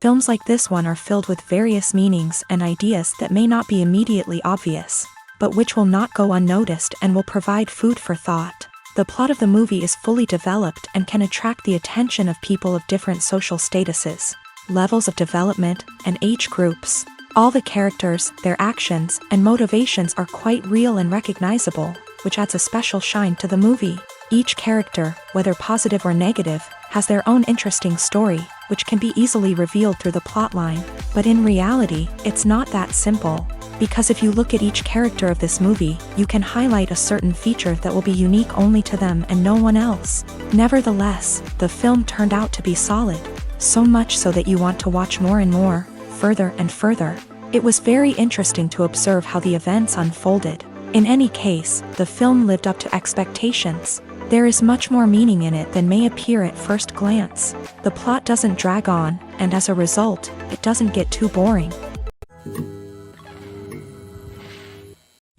Films like this one are filled with various meanings and ideas that may not be immediately obvious, but which will not go unnoticed and will provide food for thought. The plot of the movie is fully developed and can attract the attention of people of different social statuses, levels of development, and age groups. All the characters, their actions, and motivations are quite real and recognizable, which adds a special shine to the movie. Each character, whether positive or negative, has their own interesting story, which can be easily revealed through the plotline. But in reality, it's not that simple. Because if you look at each character of this movie, you can highlight a certain feature that will be unique only to them and no one else. Nevertheless, the film turned out to be solid. So much so that you want to watch more and more, further and further. It was very interesting to observe how the events unfolded. In any case, the film lived up to expectations. There is much more meaning in it than may appear at first glance. The plot doesn't drag on, and as a result, it doesn't get too boring.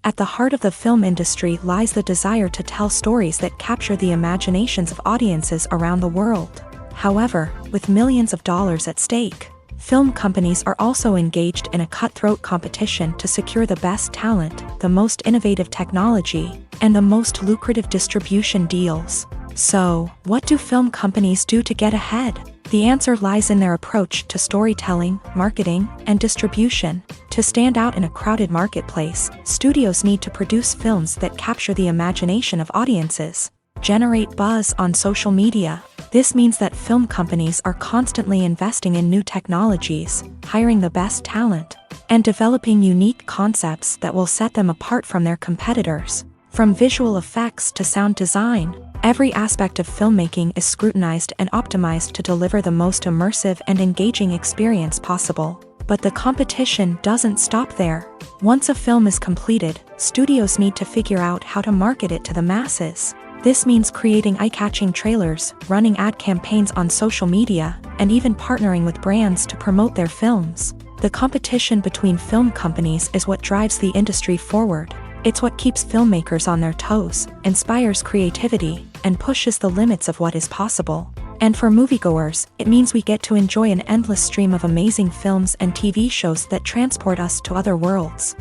At the heart of the film industry lies the desire to tell stories that capture the imaginations of audiences around the world. However, with millions of dollars at stake, film companies are also engaged in a cutthroat competition to secure the best talent, the most innovative technology, and the most lucrative distribution deals. So, what do film companies do to get ahead? The answer lies in their approach to storytelling, marketing, and distribution. To stand out in a crowded marketplace, studios need to produce films that capture the imagination of audiences, generate buzz on social media. This means that film companies are constantly investing in new technologies, hiring the best talent, and developing unique concepts that will set them apart from their competitors. From visual effects to sound design, every aspect of filmmaking is scrutinized and optimized to deliver the most immersive and engaging experience possible. But the competition doesn't stop there. Once a film is completed, studios need to figure out how to market it to the masses. This means creating eye-catching trailers, running ad campaigns on social media, and even partnering with brands to promote their films. The competition between film companies is what drives the industry forward. It's what keeps filmmakers on their toes, inspires creativity, and pushes the limits of what is possible. And for moviegoers, it means we get to enjoy an endless stream of amazing films and TV shows that transport us to other worlds.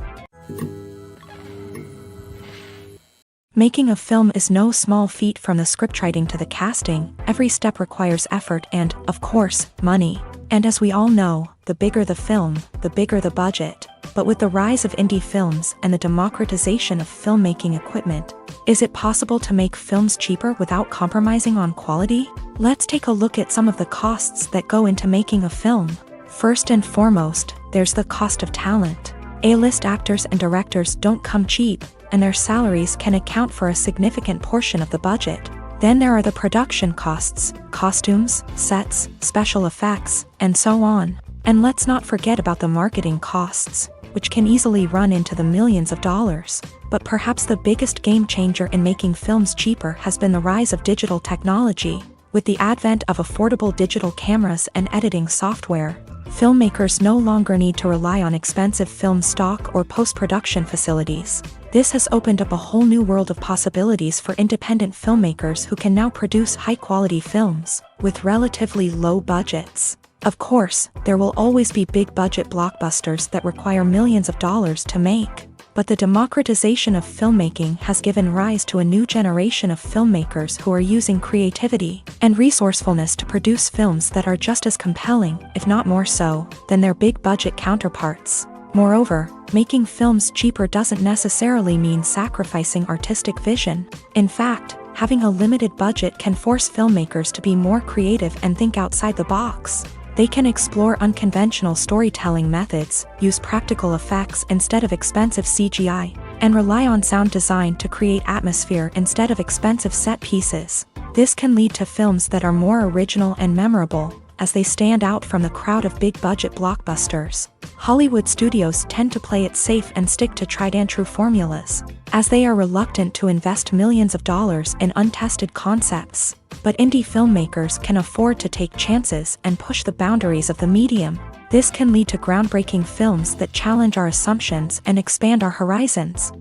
Making a film is no small feat. From the scriptwriting to the casting, every step requires effort and, of course, money. And as we all know, the bigger the film, the bigger the budget. But with the rise of indie films and the democratization of filmmaking equipment, is it possible to make films cheaper without compromising on quality? Let's take a look at some of the costs that go into making a film. First and foremost, there's the cost of talent. A-list actors and directors don't come cheap, and their salaries can account for a significant portion of the budget. Then there are the production costs, costumes, sets, special effects, and so on. And let's not forget about the marketing costs, which can easily run into the millions of dollars. But perhaps the biggest game changer in making films cheaper has been the rise of digital technology. With the advent of affordable digital cameras and editing software, filmmakers no longer need to rely on expensive film stock or post-production facilities. This has opened up a whole new world of possibilities for independent filmmakers who can now produce high-quality films with relatively low budgets. Of course, there will always be big-budget blockbusters that require millions of dollars to make. But the democratization of filmmaking has given rise to a new generation of filmmakers who are using creativity and resourcefulness to produce films that are just as compelling, if not more so, than their big-budget counterparts. Moreover, making films cheaper doesn't necessarily mean sacrificing artistic vision. In fact, having a limited budget can force filmmakers to be more creative and think outside the box. They can explore unconventional storytelling methods, use practical effects instead of expensive CGI, and rely on sound design to create atmosphere instead of expensive set pieces. This can lead to films that are more original and memorable, as they stand out from the crowd of big-budget blockbusters. Hollywood studios tend to play it safe and stick to tried-and-true formulas, as they are reluctant to invest millions of dollars in untested concepts. But indie filmmakers can afford to take chances and push the boundaries of the medium. This can lead to groundbreaking films that challenge our assumptions and expand our horizons.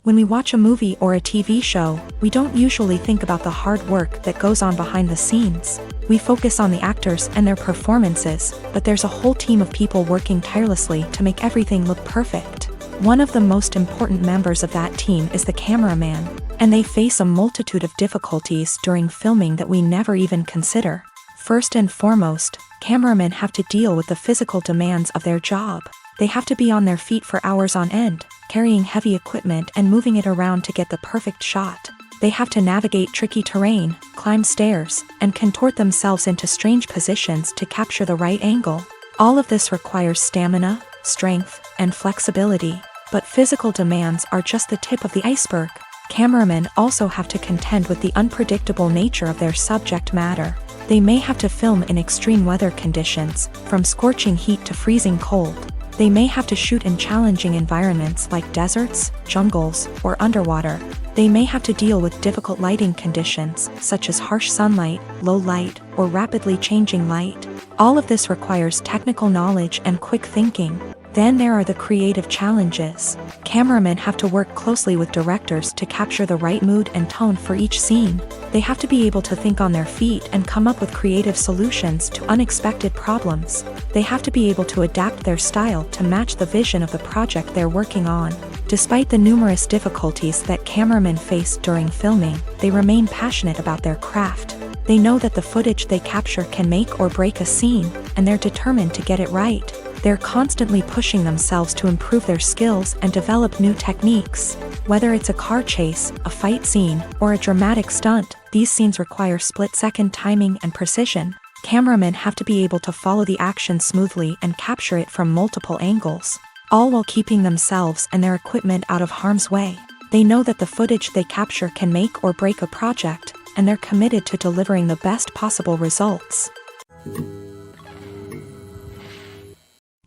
When we watch a movie or a TV show, we don't usually think about the hard work that goes on behind the scenes. We focus on the actors and their performances, but there's a whole team of people working tirelessly to make everything look perfect. One of the most important members of that team is the cameraman, and they face a multitude of difficulties during filming that we never even consider. First and foremost, cameramen have to deal with the physical demands of their job. They have to be on their feet for hours on end, carrying heavy equipment and moving it around to get the perfect shot. They have to navigate tricky terrain, climb stairs, and contort themselves into strange positions to capture the right angle. All of this requires stamina, strength, and flexibility. But physical demands are just the tip of the iceberg. Cameramen also have to contend with the unpredictable nature of their subject matter. They may have to film in extreme weather conditions, from scorching heat to freezing cold. They may have to shoot in challenging environments like deserts, jungles, or underwater. They may have to deal with difficult lighting conditions, such as harsh sunlight, low light, or rapidly changing light. All of this requires technical knowledge and quick thinking. Then there are the creative challenges. Cameramen have to work closely with directors to capture the right mood and tone for each scene. They have to be able to think on their feet and come up with creative solutions to unexpected problems. They have to be able to adapt their style to match the vision of the project they're working on. Despite the numerous difficulties that cameramen face during filming, they remain passionate about their craft. They know that the footage they capture can make or break a scene, and they're determined to get it right. They're constantly pushing themselves to improve their skills and develop new techniques. Whether it's a car chase, a fight scene, or a dramatic stunt, these scenes require split-second timing and precision. Cameramen have to be able to follow the action smoothly and capture it from multiple angles, all while keeping themselves and their equipment out of harm's way. They know that the footage they capture can make or break a project, and they're committed to delivering the best possible results.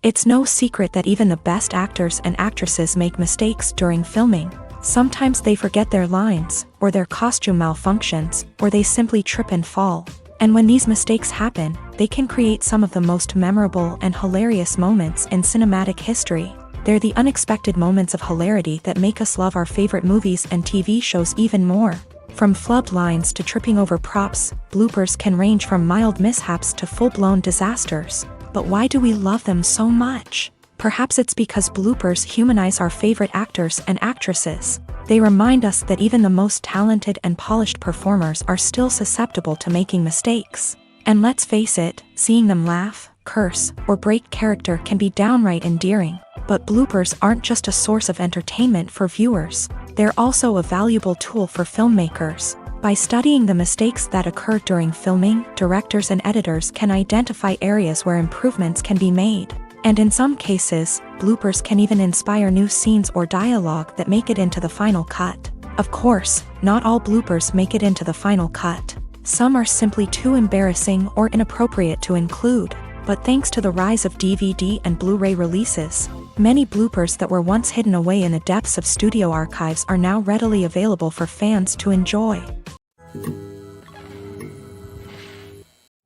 It's no secret that even the best actors and actresses make mistakes during filming. Sometimes they forget their lines, or their costume malfunctions, or they simply trip and fall. And when these mistakes happen, they can create some of the most memorable and hilarious moments in cinematic history. They're the unexpected moments of hilarity that make us love our favorite movies and TV shows even more. From flubbed lines to tripping over props, bloopers can range from mild mishaps to full-blown disasters. But why do we love them so much? Perhaps it's because bloopers humanize our favorite actors and actresses. They remind us that even the most talented and polished performers are still susceptible to making mistakes. And let's face it, seeing them laugh, curse, or break character can be downright endearing. But bloopers aren't just a source of entertainment for viewers. They're also a valuable tool for filmmakers. By studying the mistakes that occur during filming, directors and editors can identify areas where improvements can be made. And in some cases, bloopers can even inspire new scenes or dialogue that make it into the final cut. Of course, not all bloopers make it into the final cut. Some are simply too embarrassing or inappropriate to include. But thanks to the rise of DVD and Blu-ray releases, many bloopers that were once hidden away in the depths of studio archives are now readily available for fans to enjoy.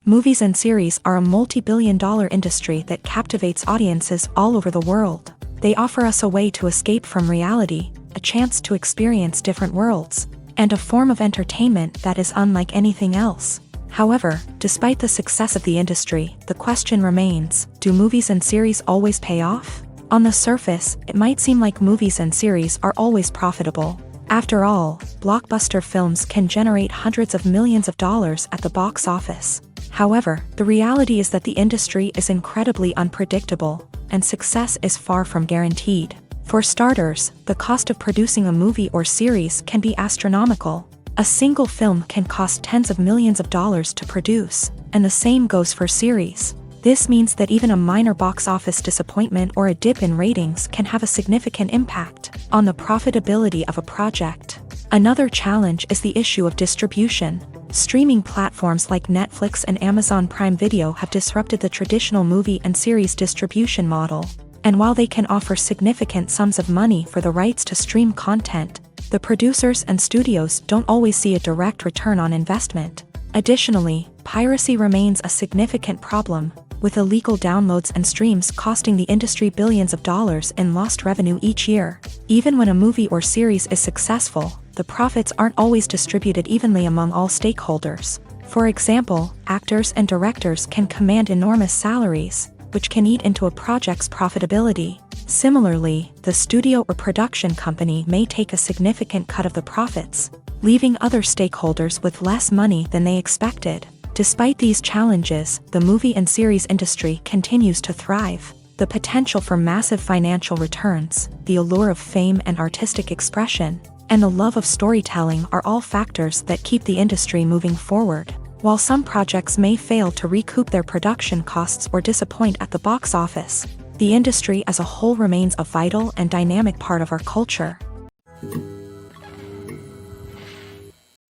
Movies and series are a multi-billion-dollar industry that captivates audiences all over the world. They offer us a way to escape from reality, a chance to experience different worlds, and a form of entertainment that is unlike anything else. However, despite the success of the industry, the question remains, do movies and series always pay off? On the surface, it might seem like movies and series are always profitable. After all, blockbuster films can generate hundreds of millions of dollars at the box office. However, the reality is that the industry is incredibly unpredictable, and success is far from guaranteed. For starters, the cost of producing a movie or series can be astronomical. A single film can cost tens of millions of dollars to produce, and the same goes for series. This means that even a minor box office disappointment or a dip in ratings can have a significant impact on the profitability of a project. Another challenge is the issue of distribution. Streaming platforms like Netflix and Amazon Prime Video have disrupted the traditional movie and series distribution model. And while they can offer significant sums of money for the rights to stream content, the producers and studios don't always see a direct return on investment. Additionally, piracy remains a significant problem, with illegal downloads and streams costing the industry billions of dollars in lost revenue each year. Even when a movie or series is successful, the profits aren't always distributed evenly among all stakeholders. For example, actors and directors can command enormous salaries, which can eat into a project's profitability. Similarly, the studio or production company may take a significant cut of the profits, leaving other stakeholders with less money than they expected. Despite these challenges, the movie and series industry continues to thrive. The potential for massive financial returns, the allure of fame and artistic expression, and the love of storytelling are all factors that keep the industry moving forward. While some projects may fail to recoup their production costs or disappoint at the box office, the industry as a whole remains a vital and dynamic part of our culture.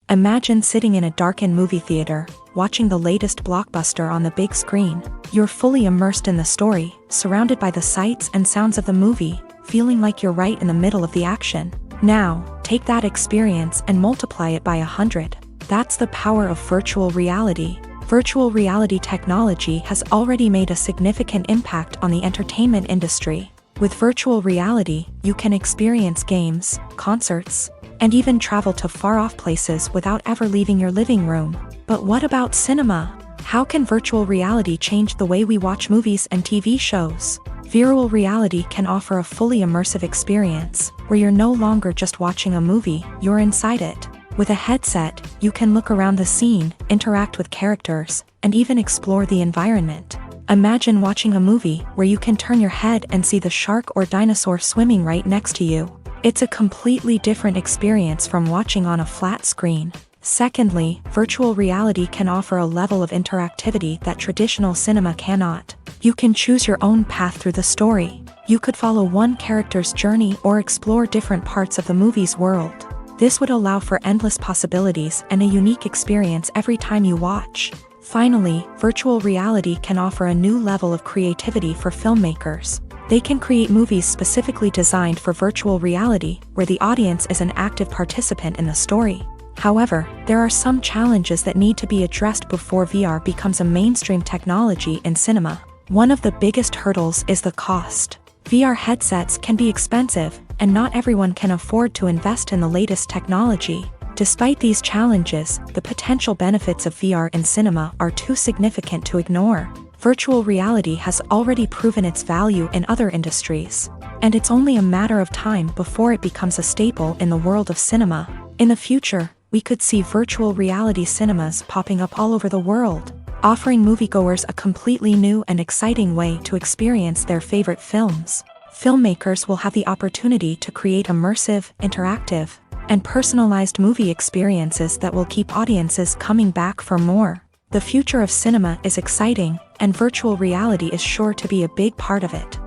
Imagine sitting in a darkened movie theater, watching the latest blockbuster on the big screen. You're fully immersed in the story, surrounded by the sights and sounds of the movie, feeling like you're right in the middle of the action. Now, take that experience and multiply it by 100. That's the power of virtual reality. Virtual reality technology has already made a significant impact on the entertainment industry. With virtual reality, you can experience games, concerts, and even travel to far-off places without ever leaving your living room. But what about cinema? How can virtual reality change the way we watch movies and TV shows? Virtual reality can offer a fully immersive experience, where you're no longer just watching a movie, you're inside it. With a headset, you can look around the scene, interact with characters, and even explore the environment. Imagine watching a movie where you can turn your head and see the shark or dinosaur swimming right next to you. It's a completely different experience from watching on a flat screen. Secondly, virtual reality can offer a level of interactivity that traditional cinema cannot. You can choose your own path through the story. You could follow one character's journey or explore different parts of the movie's world. This would allow for endless possibilities and a unique experience every time you watch. Finally, virtual reality can offer a new level of creativity for filmmakers. They can create movies specifically designed for virtual reality, where the audience is an active participant in the story. However, there are some challenges that need to be addressed before VR becomes a mainstream technology in cinema. One of the biggest hurdles is the cost. VR headsets can be expensive, and not everyone can afford to invest in the latest technology. Despite these challenges, the potential benefits of VR in cinema are too significant to ignore. Virtual reality has already proven its value in other industries, and it's only a matter of time before it becomes a staple in the world of cinema. In the future, we could see virtual reality cinemas popping up all over the world, offering moviegoers a completely new and exciting way to experience their favorite films. Filmmakers will have the opportunity to create immersive, interactive, and personalized movie experiences that will keep audiences coming back for more. The future of cinema is exciting, and virtual reality is sure to be a big part of it.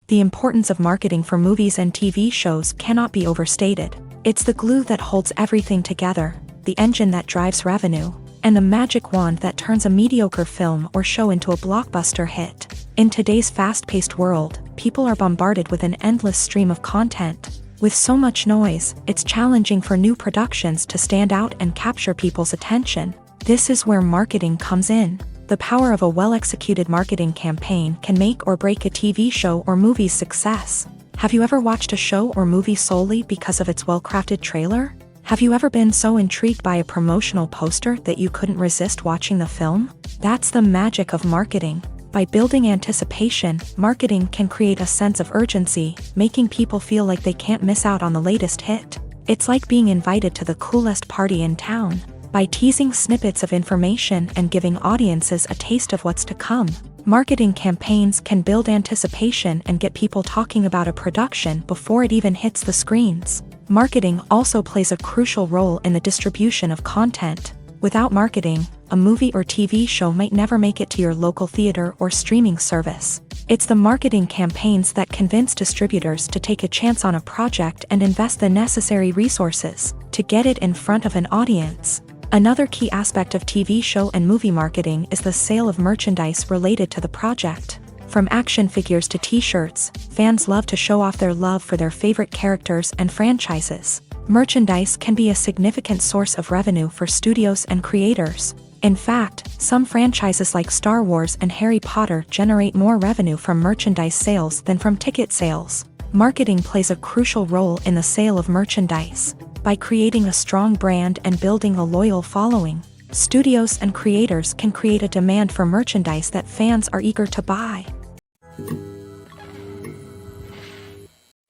The importance of marketing for movies and TV shows cannot be overstated. It's the glue that holds everything together, the engine that drives revenue, and the magic wand that turns a mediocre film or show into a blockbuster hit. In today's fast-paced world, people are bombarded with an endless stream of content. With so much noise, it's challenging for new productions to stand out and capture people's attention. This is where marketing comes in. The power of a well-executed marketing campaign can make or break a TV show or movie's success. Have you ever watched a show or movie solely because of its well-crafted trailer? Have you ever been so intrigued by a promotional poster that you couldn't resist watching the film? That's the magic of marketing. By building anticipation, marketing can create a sense of urgency, making people feel like they can't miss out on the latest hit. It's like being invited to the coolest party in town. By teasing snippets of information and giving audiences a taste of what's to come, marketing campaigns can build anticipation and get people talking about a production before it even hits the screens. Marketing also plays a crucial role in the distribution of content. Without marketing, a movie or TV show might never make it to your local theater or streaming service. It's the marketing campaigns that convince distributors to take a chance on a project and invest the necessary resources to get it in front of an audience. Another key aspect of TV show and movie marketing is the sale of merchandise related to the project. From action figures to t-shirts, fans love to show off their love for their favorite characters and franchises. Merchandise can be a significant source of revenue for studios and creators. In fact, some franchises like Star Wars and Harry Potter generate more revenue from merchandise sales than from ticket sales. Marketing plays a crucial role in the sale of merchandise. By creating a strong brand and building a loyal following, studios and creators can create a demand for merchandise that fans are eager to buy.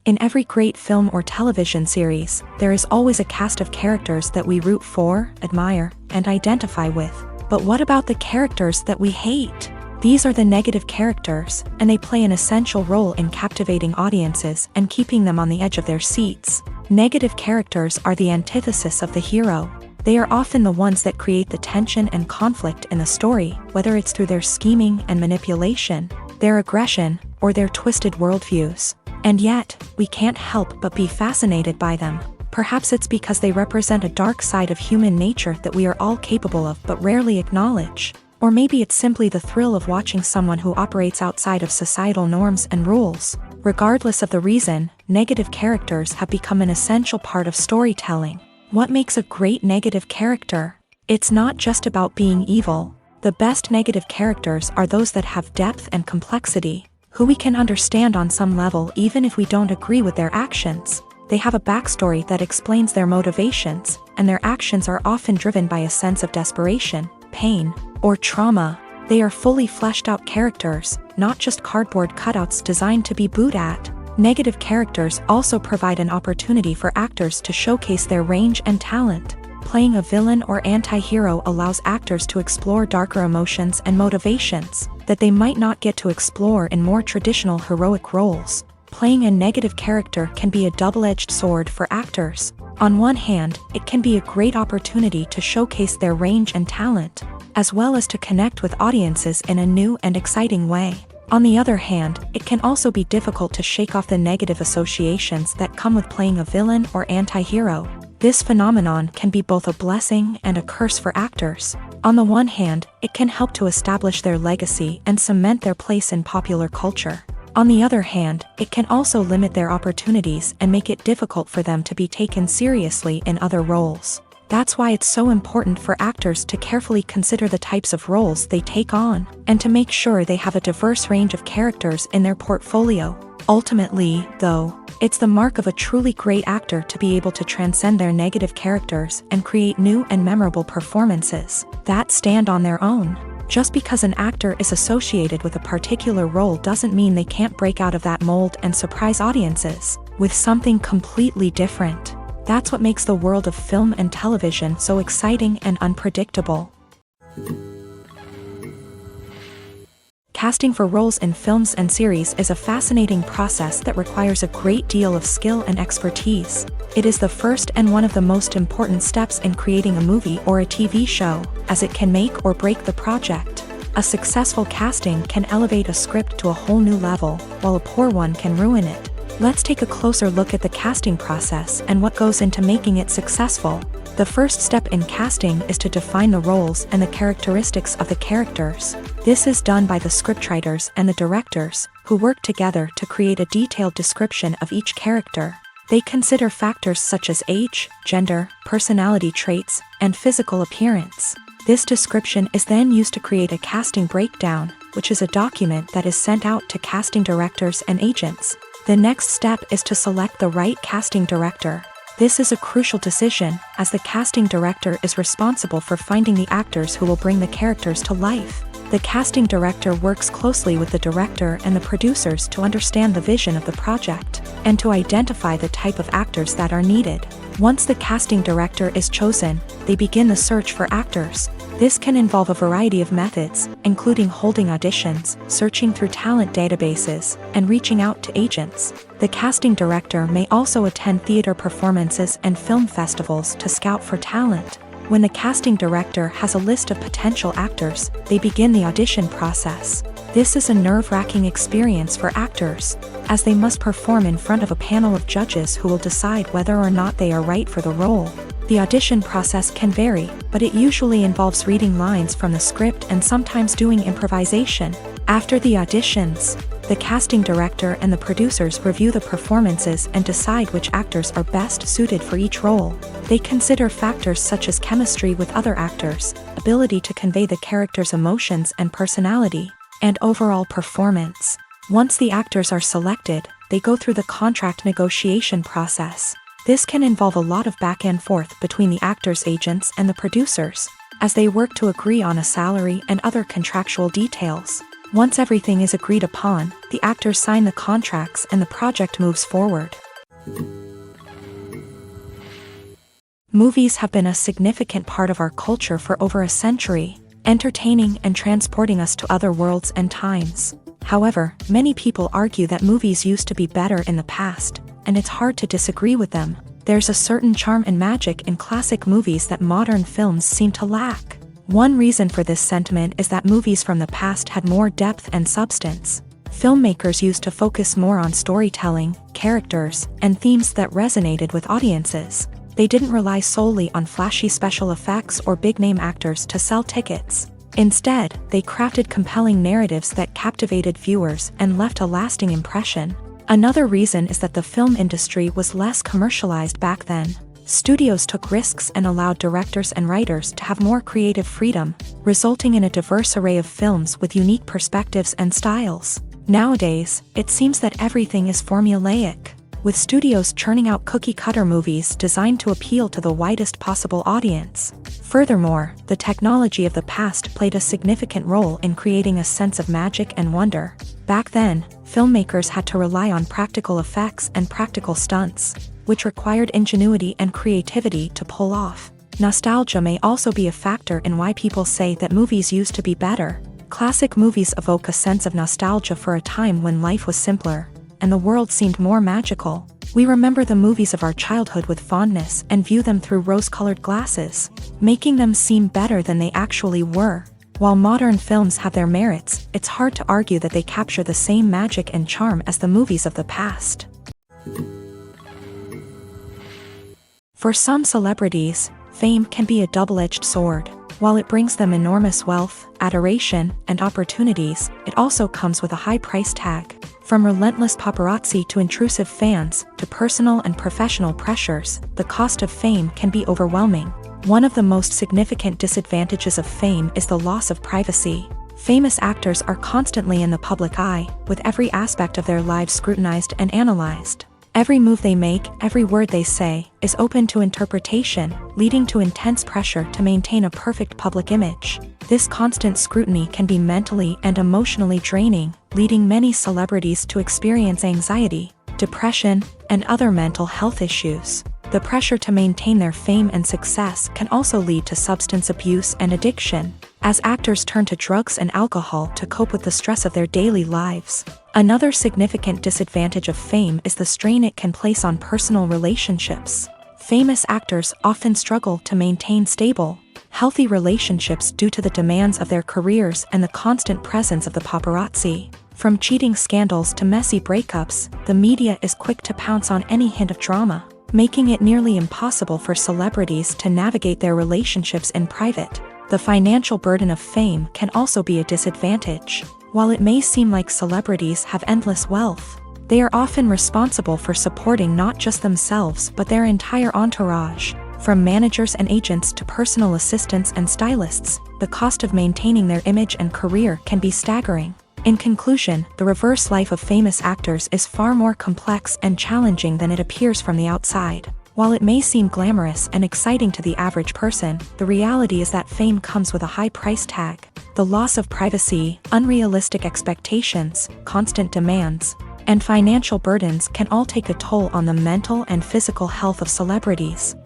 In every great film or television series, there is always a cast of characters that we root for, admire, and identify with. But what about the characters that we hate? These are the negative characters, and they play an essential role in captivating audiences and keeping them on the edge of their seats. Negative characters are the antithesis of the hero. They are often the ones that create the tension and conflict in the story, whether it's through their scheming and manipulation, their aggression, or their twisted worldviews. And yet, we can't help but be fascinated by them. Perhaps it's because they represent a dark side of human nature that we are all capable of but rarely acknowledge. Or maybe it's simply the thrill of watching someone who operates outside of societal norms and rules. Regardless of the reason, negative characters have become an essential part of storytelling. What makes a great negative character? It's not just about being evil. The best negative characters are those that have depth and complexity, who we can understand on some level even if we don't agree with their actions. They have a backstory that explains their motivations, and their actions are often driven by a sense of desperation, pain, or trauma. They are fully fleshed out characters, not just cardboard cutouts designed to be booed at. Negative characters also provide an opportunity for actors to showcase their range and talent. Playing a villain or anti-hero allows actors to explore darker emotions and motivations that they might not get to explore in more traditional heroic roles. Playing a negative character can be a double-edged sword for actors. On one hand, it can be a great opportunity to showcase their range and talent, as well as to connect with audiences in a new and exciting way. On the other hand, it can also be difficult to shake off the negative associations that come with playing a villain or anti-hero. This phenomenon can be both a blessing and a curse for actors. On the one hand, it can help to establish their legacy and cement their place in popular culture. On the other hand, it can also limit their opportunities and make it difficult for them to be taken seriously in other roles. That's why it's so important for actors to carefully consider the types of roles they take on, and to make sure they have a diverse range of characters in their portfolio. Ultimately, though, it's the mark of a truly great actor to be able to transcend their negative characters and create new and memorable performances that stand on their own. Just because an actor is associated with a particular role doesn't mean they can't break out of that mold and surprise audiences with something completely different. That's what makes the world of film and television so exciting and unpredictable. Casting for roles in films and series is a fascinating process that requires a great deal of skill and expertise. It is the first and one of the most important steps in creating a movie or a TV show, as it can make or break the project. A successful casting can elevate a script to a whole new level, while a poor one can ruin it. Let's take a closer look at the casting process and what goes into making it successful. The first step in casting is to define the roles and the characteristics of the characters. This is done by the scriptwriters and the directors, who work together to create a detailed description of each character. They consider factors such as age, gender, personality traits, and physical appearance. This description is then used to create a casting breakdown, which is a document that is sent out to casting directors and agents. The next step is to select the right casting director. This is a crucial decision, as the casting director is responsible for finding the actors who will bring the characters to life. The casting director works closely with the director and the producers to understand the vision of the project, and to identify the type of actors that are needed. Once the casting director is chosen, they begin the search for actors. This can involve a variety of methods, including holding auditions, searching through talent databases, and reaching out to agents. The casting director may also attend theater performances and film festivals to scout for talent. When the casting director has a list of potential actors, they begin the audition process. This is a nerve-wracking experience for actors, as they must perform in front of a panel of judges who will decide whether or not they are right for the role. The audition process can vary, but it usually involves reading lines from the script and sometimes doing improvisation. After the auditions, The casting director and the producers review the performances and decide which actors are best suited for each role. They consider factors such as chemistry with other actors, ability to convey the character's emotions and personality, and overall performance. Once the actors are selected, they go through the contract negotiation process. This can involve a lot of back and forth between the actors' agents and the producers, as they work to agree on a salary and other contractual details. Once everything is agreed upon, the actors sign the contracts and the project moves forward. Movies have been a significant part of our culture for over a century, entertaining and transporting us to other worlds and times. However, many people argue that movies used to be better in the past, and it's hard to disagree with them. There's a certain charm and magic in classic movies that modern films seem to lack. One reason for this sentiment is that movies from the past had more depth and substance. Filmmakers used to focus more on storytelling, characters, and themes that resonated with audiences. They didn't rely solely on flashy special effects or big-name actors to sell tickets. Instead, they crafted compelling narratives that captivated viewers and left a lasting impression. Another reason is that the film industry was less commercialized back then. Studios took risks and allowed directors and writers to have more creative freedom, resulting in a diverse array of films with unique perspectives and styles. Nowadays, it seems that everything is formulaic, with studios churning out cookie-cutter movies designed to appeal to the widest possible audience. Furthermore, the technology of the past played a significant role in creating a sense of magic and wonder. Back then, filmmakers had to rely on practical effects and practical stunts, which required ingenuity and creativity to pull off. Nostalgia may also be a factor in why people say that movies used to be better. Classic movies evoke a sense of nostalgia for a time when life was simpler, and the world seemed more magical. We remember the movies of our childhood with fondness and view them through rose-colored glasses, making them seem better than they actually were. While modern films have their merits, it's hard to argue that they capture the same magic and charm as the movies of the past. For some celebrities, fame can be a double-edged sword. While it brings them enormous wealth, adoration, and opportunities, it also comes with a high price tag. From relentless paparazzi to intrusive fans, to personal and professional pressures, the cost of fame can be overwhelming. One of the most significant disadvantages of fame is the loss of privacy. Famous actors are constantly in the public eye, with every aspect of their lives scrutinized and analyzed. Every move they make, every word they say, is open to interpretation, leading to intense pressure to maintain a perfect public image. This constant scrutiny can be mentally and emotionally draining, leading many celebrities to experience anxiety, depression, and other mental health issues. The pressure to maintain their fame and success can also lead to substance abuse and addiction, as actors turn to drugs and alcohol to cope with the stress of their daily lives. Another significant disadvantage of fame is the strain it can place on personal relationships. Famous actors often struggle to maintain stable, healthy relationships due to the demands of their careers and the constant presence of the paparazzi. From cheating scandals to messy breakups, the media is quick to pounce on any hint of drama, making it nearly impossible for celebrities to navigate their relationships in private. The financial burden of fame can also be a disadvantage. While it may seem like celebrities have endless wealth, they are often responsible for supporting not just themselves but their entire entourage. From managers and agents to personal assistants and stylists, the cost of maintaining their image and career can be staggering. In conclusion, the reverse life of famous actors is far more complex and challenging than it appears from the outside. While it may seem glamorous and exciting to the average person, the reality is that fame comes with a high price tag. The loss of privacy, unrealistic expectations, constant demands, and financial burdens can all take a toll on the mental and physical health of celebrities.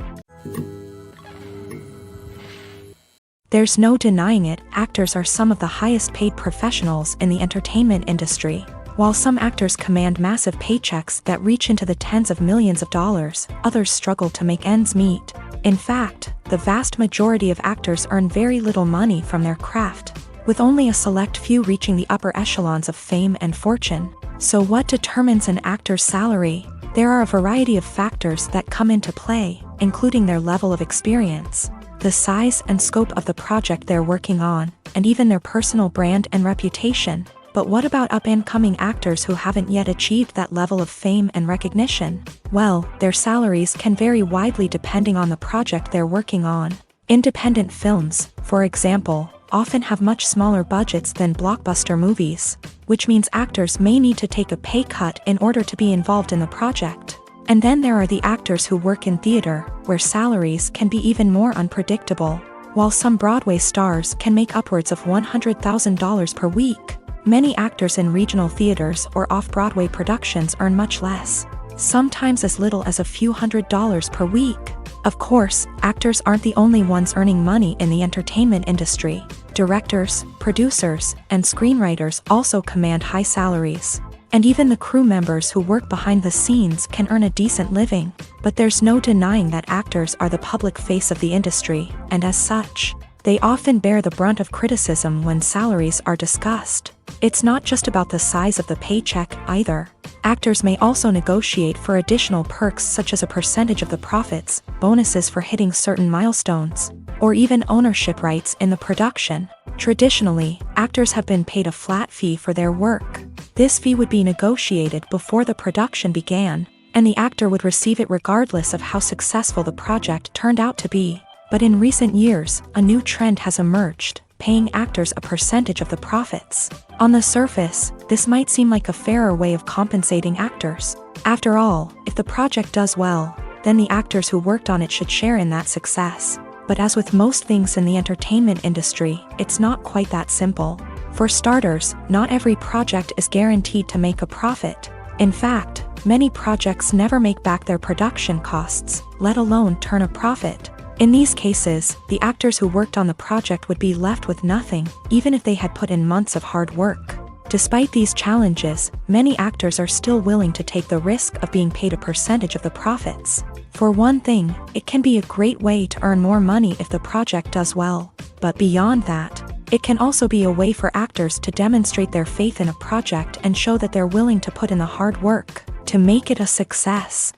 There's no denying it, actors are some of the highest paid professionals in the entertainment industry. While some actors command massive paychecks that reach into the tens of millions of dollars, others struggle to make ends meet. In fact, the vast majority of actors earn very little money from their craft, with only a select few reaching the upper echelons of fame and fortune. So what determines an actor's salary? There are a variety of factors that come into play, including their level of experience, the size and scope of the project they're working on, and even their personal brand and reputation. But what about up-and-coming actors who haven't yet achieved that level of fame and recognition? Well, their salaries can vary widely depending on the project they're working on. Independent films, for example, often have much smaller budgets than blockbuster movies, which means actors may need to take a pay cut in order to be involved in the project. And then there are the actors who work in theater, where salaries can be even more unpredictable. While some Broadway stars can make upwards of $100,000 per week, many actors in regional theaters or off-Broadway productions earn much less, sometimes as little as a few $100s per week. Of course, actors aren't the only ones earning money in the entertainment industry. Directors, producers, and screenwriters also command high salaries. And even the crew members who work behind the scenes can earn a decent living. But there's no denying that actors are the public face of the industry, and as such, they often bear the brunt of criticism when salaries are discussed. It's not just about the size of the paycheck, either. Actors may also negotiate for additional perks such as a percentage of the profits, bonuses for hitting certain milestones, or even ownership rights in the production. Traditionally, actors have been paid a flat fee for their work. This fee would be negotiated before the production began, and the actor would receive it regardless of how successful the project turned out to be. But in recent years, a new trend has emerged, paying actors a percentage of the profits. On the surface, this might seem like a fairer way of compensating actors. After all, if the project does well, then the actors who worked on it should share in that success. But as with most things in the entertainment industry, it's not quite that simple. For starters, not every project is guaranteed to make a profit. In fact, many projects never make back their production costs, let alone turn a profit. In these cases, the actors who worked on the project would be left with nothing, even if they had put in months of hard work. Despite these challenges, many actors are still willing to take the risk of being paid a percentage of the profits. For one thing, it can be a great way to earn more money if the project does well. But beyond that, it can also be a way for actors to demonstrate their faith in a project and show that they're willing to put in the hard work to make it a success.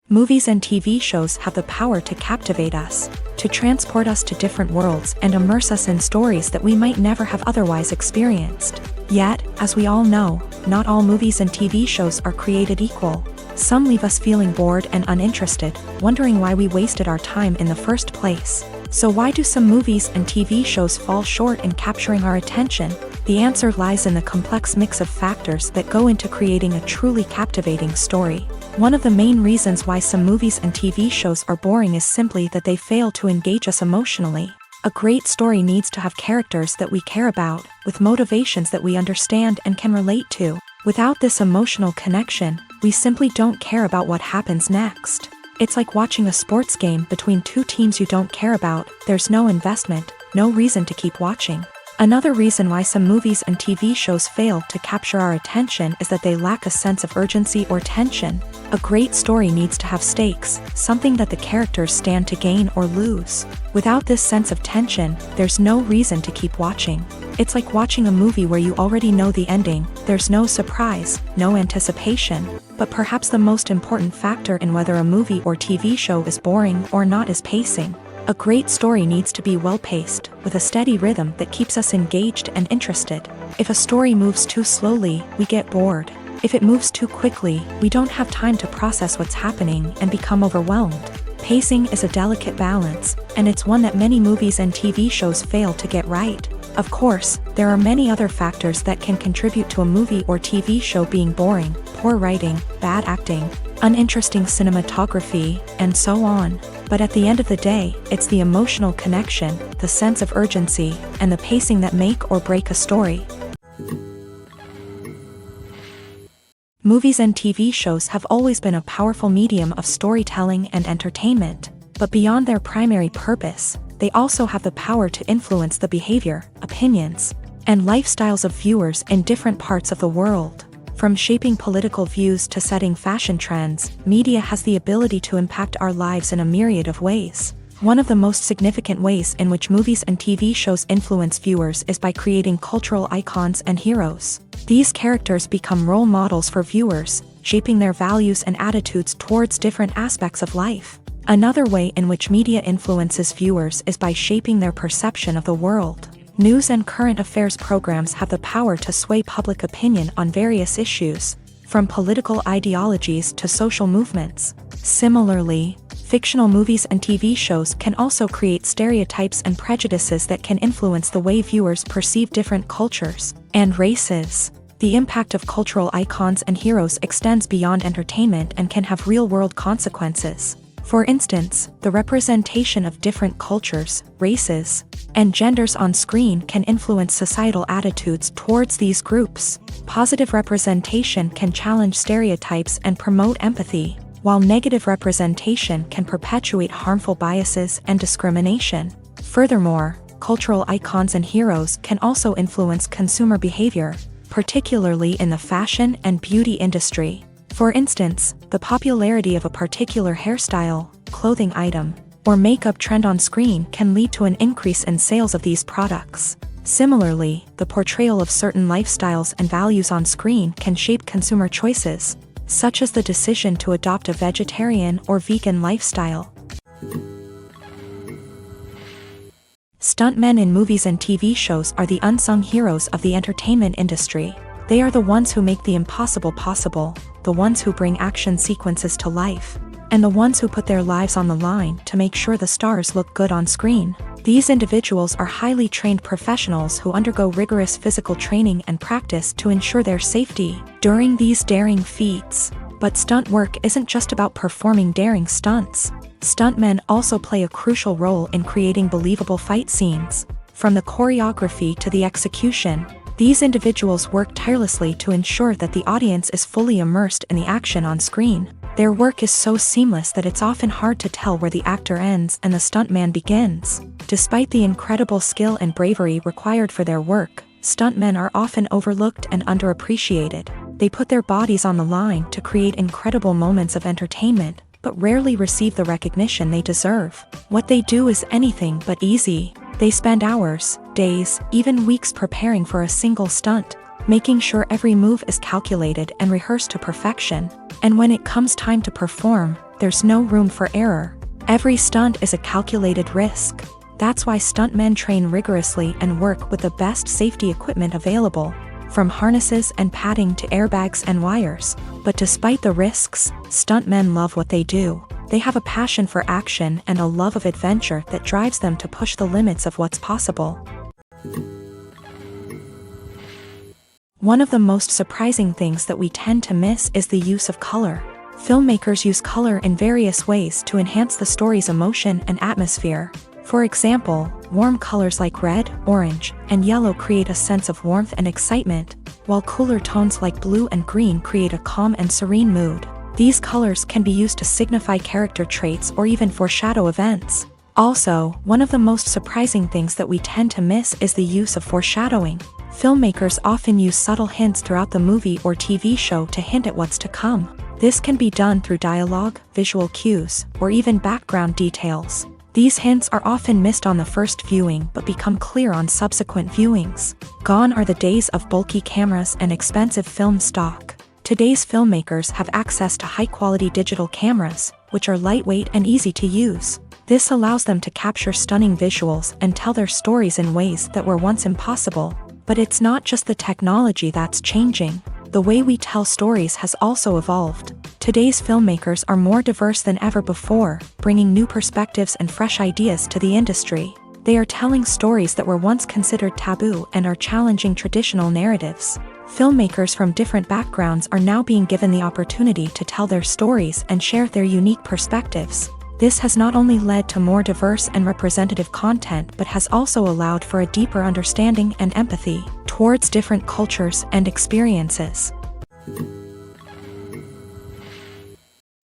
Movies and TV shows have the power to captivate us, to transport us to different worlds and immerse us in stories that we might never have otherwise experienced. Yet, as we all know, not all movies and TV shows are created equal. Some leave us feeling bored and uninterested, wondering why we wasted our time in the first place. So why do some movies and TV shows fall short in capturing our attention? The answer lies in the complex mix of factors that go into creating a truly captivating story. One of the main reasons why some movies and TV shows are boring is simply that they fail to engage us emotionally. A great story needs to have characters that we care about, with motivations that we understand and can relate to. Without this emotional connection, we simply don't care about what happens next. It's like watching a sports game between two teams you don't care about. There's no investment, no reason to keep watching. Another reason why some movies and TV shows fail to capture our attention is that they lack a sense of urgency or tension. A great story needs to have stakes, something that the characters stand to gain or lose. Without this sense of tension, there's no reason to keep watching. It's like watching a movie where you already know the ending. There's no surprise, no anticipation. But perhaps the most important factor in whether a movie or TV show is boring or not is pacing. A great story needs to be well-paced, with a steady rhythm that keeps us engaged and interested. If a story moves too slowly, we get bored. If it moves too quickly, we don't have time to process what's happening and become overwhelmed. Pacing is a delicate balance, and it's one that many movies and TV shows fail to get right. Of course, there are many other factors that can contribute to a movie or TV show being boring: poor writing, bad acting, uninteresting cinematography, and so on. But at the end of the day, it's the emotional connection, the sense of urgency, and the pacing that make or break a story. Movies and TV shows have always been a powerful medium of storytelling and entertainment, but beyond their primary purpose, they also have the power to influence the behavior, opinions, and lifestyles of viewers in different parts of the world. From shaping political views to setting fashion trends, media has the ability to impact our lives in a myriad of ways. One of the most significant ways in which movies and TV shows influence viewers is by creating cultural icons and heroes. These characters become role models for viewers, shaping their values and attitudes towards different aspects of life. Another way in which media influences viewers is by shaping their perception of the world. News and current affairs programs have the power to sway public opinion on various issues, from political ideologies to social movements. Similarly, fictional movies and TV shows can also create stereotypes and prejudices that can influence the way viewers perceive different cultures and races. The impact of cultural icons and heroes extends beyond entertainment and can have real-world consequences. For instance, the representation of different cultures, races, and genders on screen can influence societal attitudes towards these groups. Positive representation can challenge stereotypes and promote empathy, while negative representation can perpetuate harmful biases and discrimination. Furthermore, cultural icons and heroes can also influence consumer behavior, particularly in the fashion and beauty industry. For instance, the popularity of a particular hairstyle, clothing item, or makeup trend on screen can lead to an increase in sales of these products. Similarly, the portrayal of certain lifestyles and values on screen can shape consumer choices, such as the decision to adopt a vegetarian or vegan lifestyle. Stuntmen in movies and TV shows are the unsung heroes of the entertainment industry. They are the ones who make the impossible possible, the ones who bring action sequences to life, and the ones who put their lives on the line to make sure the stars look good on screen. These individuals are highly trained professionals who undergo rigorous physical training and practice to ensure their safety during these daring feats. But stunt work isn't just about performing daring stunts. Stuntmen also play a crucial role in creating believable fight scenes. From the choreography to the execution, these individuals work tirelessly to ensure that the audience is fully immersed in the action on screen. Their work is so seamless that it's often hard to tell where the actor ends and the stuntman begins. Despite the incredible skill and bravery required for their work, stuntmen are often overlooked and underappreciated. They put their bodies on the line to create incredible moments of entertainment, but rarely receive the recognition they deserve. What they do is anything but easy. They spend hours, days, even weeks preparing for a single stunt, making sure every move is calculated and rehearsed to perfection. And when it comes time to perform, there's no room for error. Every stunt is a calculated risk. That's why stuntmen train rigorously and work with the best safety equipment available, from harnesses and padding to airbags and wires. But despite the risks, stuntmen love what they do. They have a passion for action and a love of adventure that drives them to push the limits of what's possible. One of the most surprising things that we tend to miss is the use of color. Filmmakers use color in various ways to enhance the story's emotion and atmosphere. For example, warm colors like red, orange, and yellow create a sense of warmth and excitement, while cooler tones like blue and green create a calm and serene mood. These colors can be used to signify character traits or even foreshadow events. Also, one of the most surprising things that we tend to miss is the use of foreshadowing. Filmmakers often use subtle hints throughout the movie or TV show to hint at what's to come. This can be done through dialogue, visual cues, or even background details. These hints are often missed on the first viewing but become clear on subsequent viewings. Gone are the days of bulky cameras and expensive film stock. Today's filmmakers have access to high-quality digital cameras, which are lightweight and easy to use. This allows them to capture stunning visuals and tell their stories in ways that were once impossible. But it's not just the technology that's changing. The way we tell stories has also evolved. Today's filmmakers are more diverse than ever before, bringing new perspectives and fresh ideas to the industry. They are telling stories that were once considered taboo and are challenging traditional narratives. Filmmakers from different backgrounds are now being given the opportunity to tell their stories and share their unique perspectives. This has not only led to more diverse and representative content but has also allowed for a deeper understanding and empathy towards different cultures and experiences.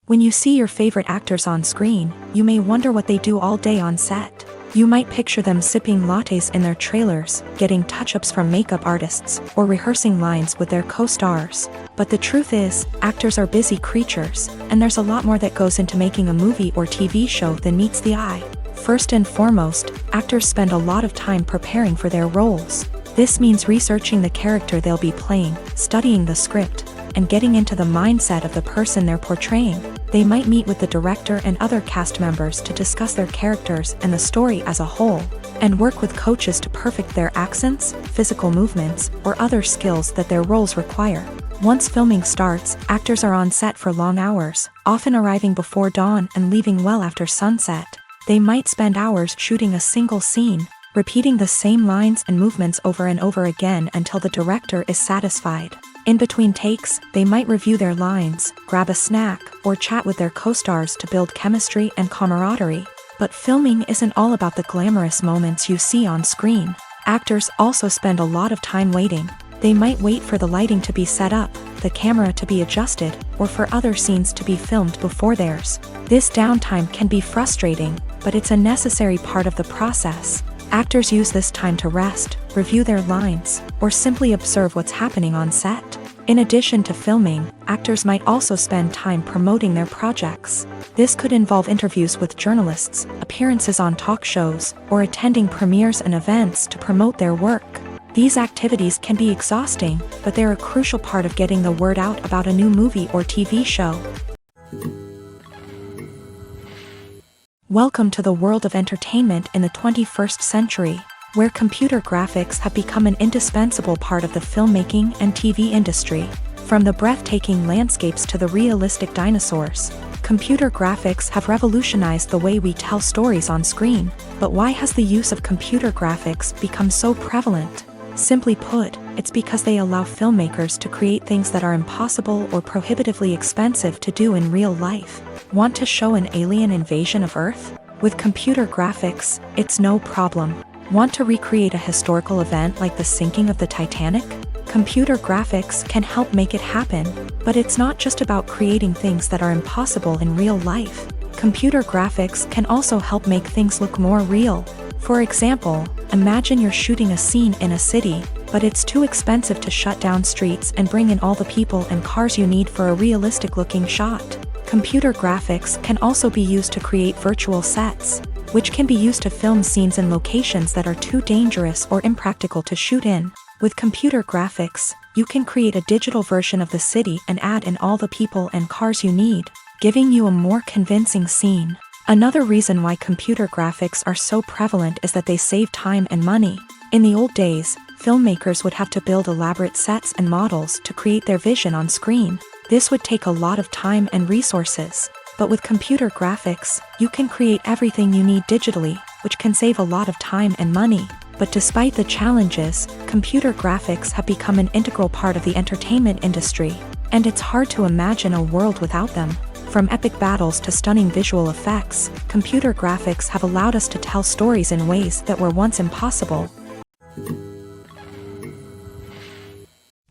When you see your favorite actors on screen, you may wonder what they do all day on set. You might picture them sipping lattes in their trailers, getting touch-ups from makeup artists, or rehearsing lines with their co-stars. But the truth is, actors are busy creatures, and there's a lot more that goes into making a movie or TV show than meets the eye. First and foremost, actors spend a lot of time preparing for their roles. This means researching the character they'll be playing, studying the script, and getting into the mindset of the person they're portraying. They might meet with the director and other cast members to discuss their characters and the story as a whole, and work with coaches to perfect their accents, physical movements, or other skills that their roles require. Once filming starts, actors are on set for long hours, often arriving before dawn and leaving well after sunset. They might spend hours shooting a single scene, repeating the same lines and movements over and over again until the director is satisfied. In between takes, they might review their lines, grab a snack, or chat with their co-stars to build chemistry and camaraderie. But filming isn't all about the glamorous moments you see on screen. Actors also spend a lot of time waiting. They might wait for the lighting to be set up, the camera to be adjusted, or for other scenes to be filmed before theirs. This downtime can be frustrating, but it's a necessary part of the process. Actors use this time to rest, review their lines, or simply observe what's happening on set. In addition to filming, actors might also spend time promoting their projects. This could involve interviews with journalists, appearances on talk shows, or attending premieres and events to promote their work. These activities can be exhausting, but they're a crucial part of getting the word out about a new movie or TV show. Welcome to the world of entertainment in the 21st century, where computer graphics have become an indispensable part of the filmmaking and TV industry. From the breathtaking landscapes to the realistic dinosaurs, computer graphics have revolutionized the way we tell stories on screen. But why has the use of computer graphics become so prevalent? Simply put, it's because they allow filmmakers to create things that are impossible or prohibitively expensive to do in real life. Want to show an alien invasion of Earth? With computer graphics, it's no problem. Want to recreate a historical event like the sinking of the Titanic? Computer graphics can help make it happen, but it's not just about creating things that are impossible in real life. Computer graphics can also help make things look more real. For example, imagine you're shooting a scene in a city, but it's too expensive to shut down streets and bring in all the people and cars you need for a realistic-looking shot. Computer graphics can also be used to create virtual sets, which can be used to film scenes in locations that are too dangerous or impractical to shoot in. With computer graphics, you can create a digital version of the city and add in all the people and cars you need, giving you a more convincing scene. Another reason why computer graphics are so prevalent is that they save time and money. In the old days, filmmakers would have to build elaborate sets and models to create their vision on screen. This would take a lot of time and resources. But with computer graphics, you can create everything you need digitally, which can save a lot of time and money. But despite the challenges, computer graphics have become an integral part of the entertainment industry, and it's hard to imagine a world without them. From epic battles to stunning visual effects, computer graphics have allowed us to tell stories in ways that were once impossible.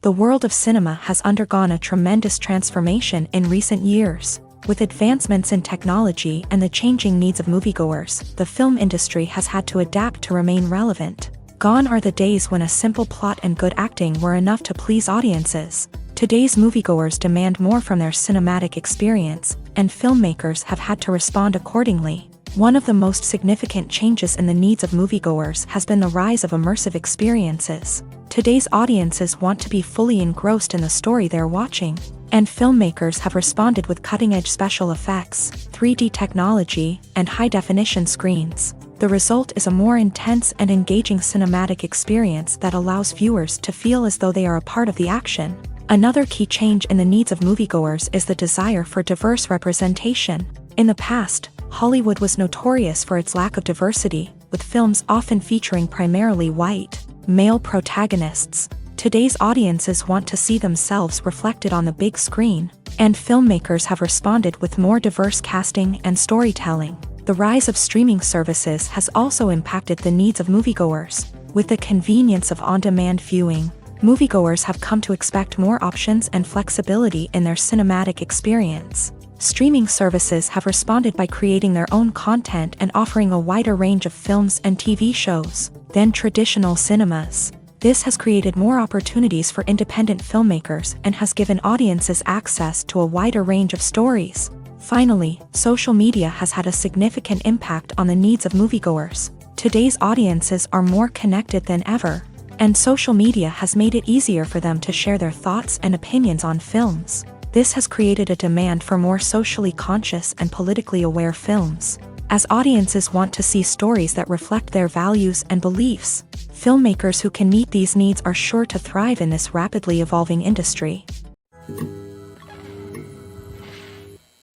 The world of cinema has undergone a tremendous transformation in recent years. With advancements in technology and the changing needs of moviegoers, the film industry has had to adapt to remain relevant. Gone are the days when a simple plot and good acting were enough to please audiences. Today's moviegoers demand more from their cinematic experience, and filmmakers have had to respond accordingly. One of the most significant changes in the needs of moviegoers has been the rise of immersive experiences. Today's audiences want to be fully engrossed in the story they're watching, and filmmakers have responded with cutting-edge special effects, 3D technology, and high-definition screens. The result is a more intense and engaging cinematic experience that allows viewers to feel as though they are a part of the action. Another key change in the needs of moviegoers is the desire for diverse representation. In the past, Hollywood was notorious for its lack of diversity, with films often featuring primarily white, male protagonists. Today's audiences want to see themselves reflected on the big screen, and filmmakers have responded with more diverse casting and storytelling. The rise of streaming services has also impacted the needs of moviegoers. With the convenience of on-demand viewing, moviegoers have come to expect more options and flexibility in their cinematic experience. Streaming services have responded by creating their own content and offering a wider range of films and TV shows than traditional cinemas. This has created more opportunities for independent filmmakers and has given audiences access to a wider range of stories. Finally, social media has had a significant impact on the needs of moviegoers. Today's audiences are more connected than ever, and social media has made it easier for them to share their thoughts and opinions on films. This has created a demand for more socially conscious and politically aware films. As audiences want to see stories that reflect their values and beliefs, filmmakers who can meet these needs are sure to thrive in this rapidly evolving industry.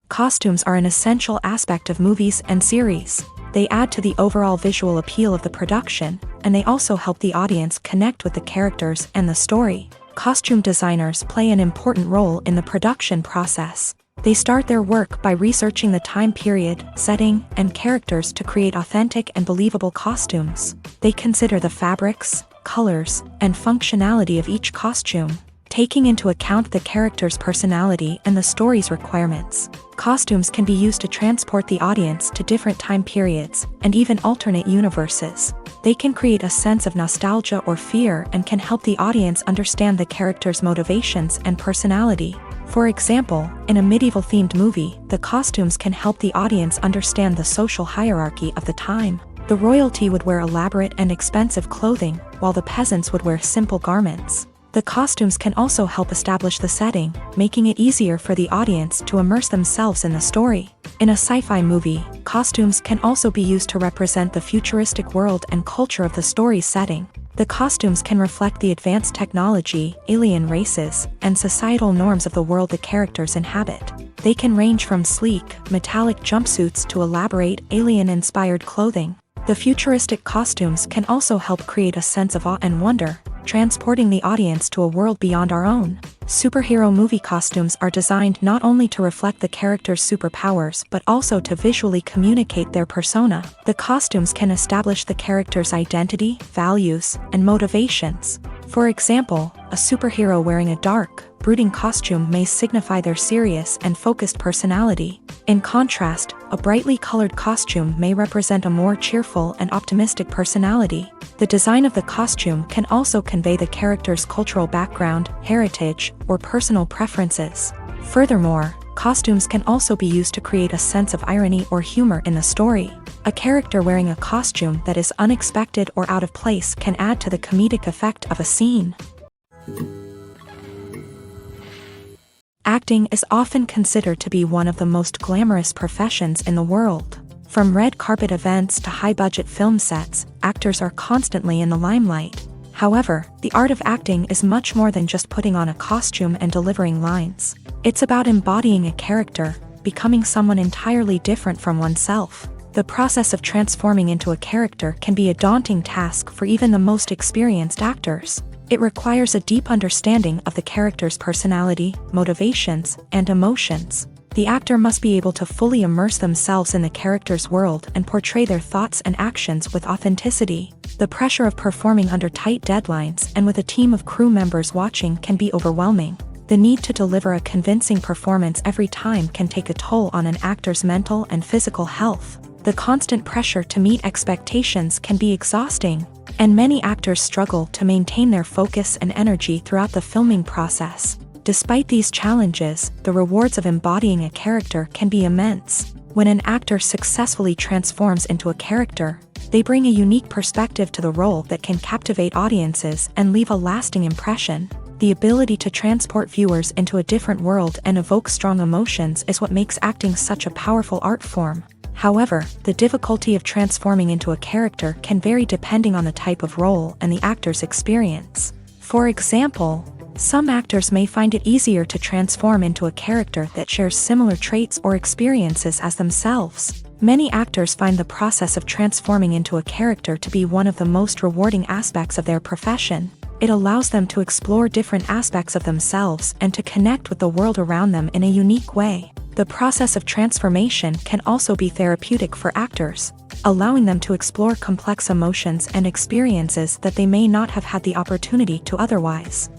Costumes are an essential aspect of movies and series. They add to the overall visual appeal of the production, and they also help the audience connect with the characters and the story. Costume designers play an important role in the production process. They start their work by researching the time period, setting, and characters to create authentic and believable costumes. They consider the fabrics, colors, and functionality of each costume, taking into account the character's personality and the story's requirements. Costumes can be used to transport the audience to different time periods and even alternate universes. They can create a sense of nostalgia or fear and can help the audience understand the character's motivations and personality. For example, in a medieval-themed movie, the costumes can help the audience understand the social hierarchy of the time. The royalty would wear elaborate and expensive clothing, while the peasants would wear simple garments. The costumes can also help establish the setting, making it easier for the audience to immerse themselves in the story. In a sci-fi movie, costumes can also be used to represent the futuristic world and culture of the story's setting. The costumes can reflect the advanced technology, alien races, and societal norms of the world the characters inhabit. They can range from sleek, metallic jumpsuits to elaborate, alien-inspired clothing. The futuristic costumes can also help create a sense of awe and wonder, transporting the audience to a world beyond our own. Superhero movie costumes are designed not only to reflect the character's superpowers but also to visually communicate their persona. The costumes can establish the character's identity, values, and motivations. For example, a superhero wearing a dark, brooding costume may signify their serious and focused personality. In contrast, a brightly colored costume may represent a more cheerful and optimistic personality. The design of the costume can also convey the character's cultural background, heritage, or personal preferences. Furthermore, costumes can also be used to create a sense of irony or humor in the story. A character wearing a costume that is unexpected or out of place can add to the comedic effect of a scene. Acting is often considered to be one of the most glamorous professions in the world. From red carpet events to high-budget film sets, actors are constantly in the limelight. However, the art of acting is much more than just putting on a costume and delivering lines. It's about embodying a character, becoming someone entirely different from oneself. The process of transforming into a character can be a daunting task for even the most experienced actors. It requires a deep understanding of the character's personality, motivations, and emotions. The actor must be able to fully immerse themselves in the character's world and portray their thoughts and actions with authenticity. The pressure of performing under tight deadlines and with a team of crew members watching can be overwhelming. The need to deliver a convincing performance every time can take a toll on an actor's mental and physical health. The constant pressure to meet expectations can be exhausting, and many actors struggle to maintain their focus and energy throughout the filming process. Despite these challenges, the rewards of embodying a character can be immense. When an actor successfully transforms into a character, they bring a unique perspective to the role that can captivate audiences and leave a lasting impression. The ability to transport viewers into a different world and evoke strong emotions is what makes acting such a powerful art form. However, the difficulty of transforming into a character can vary depending on the type of role and the actor's experience. For example, some actors may find it easier to transform into a character that shares similar traits or experiences as themselves. Many actors find the process of transforming into a character to be one of the most rewarding aspects of their profession. It allows them to explore different aspects of themselves and to connect with the world around them in a unique way. The process of transformation can also be therapeutic for actors, allowing them to explore complex emotions and experiences that they may not have had the opportunity to otherwise.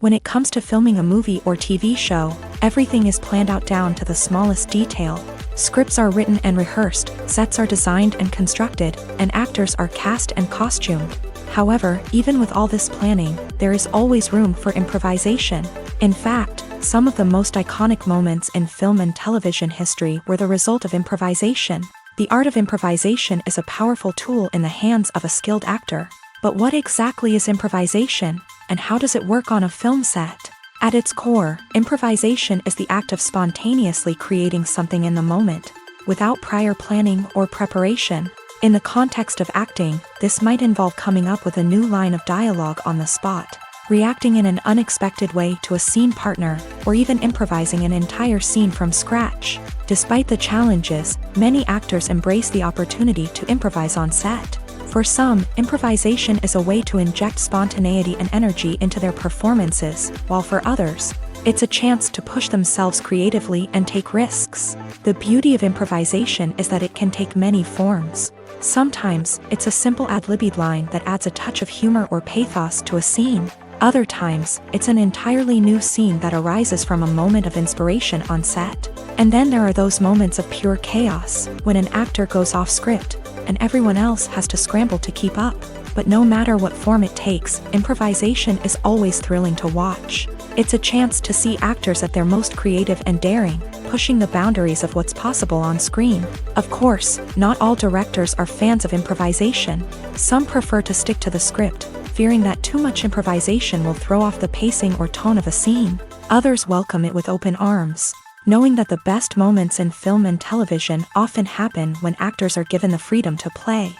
When it comes to filming a movie or TV show, everything is planned out down to the smallest detail. Scripts are written and rehearsed, sets are designed and constructed, and actors are cast and costumed. However, even with all this planning, there is always room for improvisation. In fact, some of the most iconic moments in film and television history were the result of improvisation. The art of improvisation is a powerful tool in the hands of a skilled actor. But what exactly is improvisation, and how does it work on a film set? At its core, improvisation is the act of spontaneously creating something in the moment, without prior planning or preparation. In the context of acting, this might involve coming up with a new line of dialogue on the spot, reacting in an unexpected way to a scene partner, or even improvising an entire scene from scratch. Despite the challenges, many actors embrace the opportunity to improvise on set. For some, improvisation is a way to inject spontaneity and energy into their performances, while for others, it's a chance to push themselves creatively and take risks. The beauty of improvisation is that it can take many forms. Sometimes, it's a simple ad-libbed line that adds a touch of humor or pathos to a scene. Other times, it's an entirely new scene that arises from a moment of inspiration on set. And then there are those moments of pure chaos, when an actor goes off script, and everyone else has to scramble to keep up. But no matter what form it takes, improvisation is always thrilling to watch. It's a chance to see actors at their most creative and daring, pushing the boundaries of what's possible on screen. Of course, not all directors are fans of improvisation. Some prefer to stick to the script, fearing that too much improvisation will throw off the pacing or tone of a scene. Others welcome it with open arms, knowing that the best moments in film and television often happen when actors are given the freedom to play.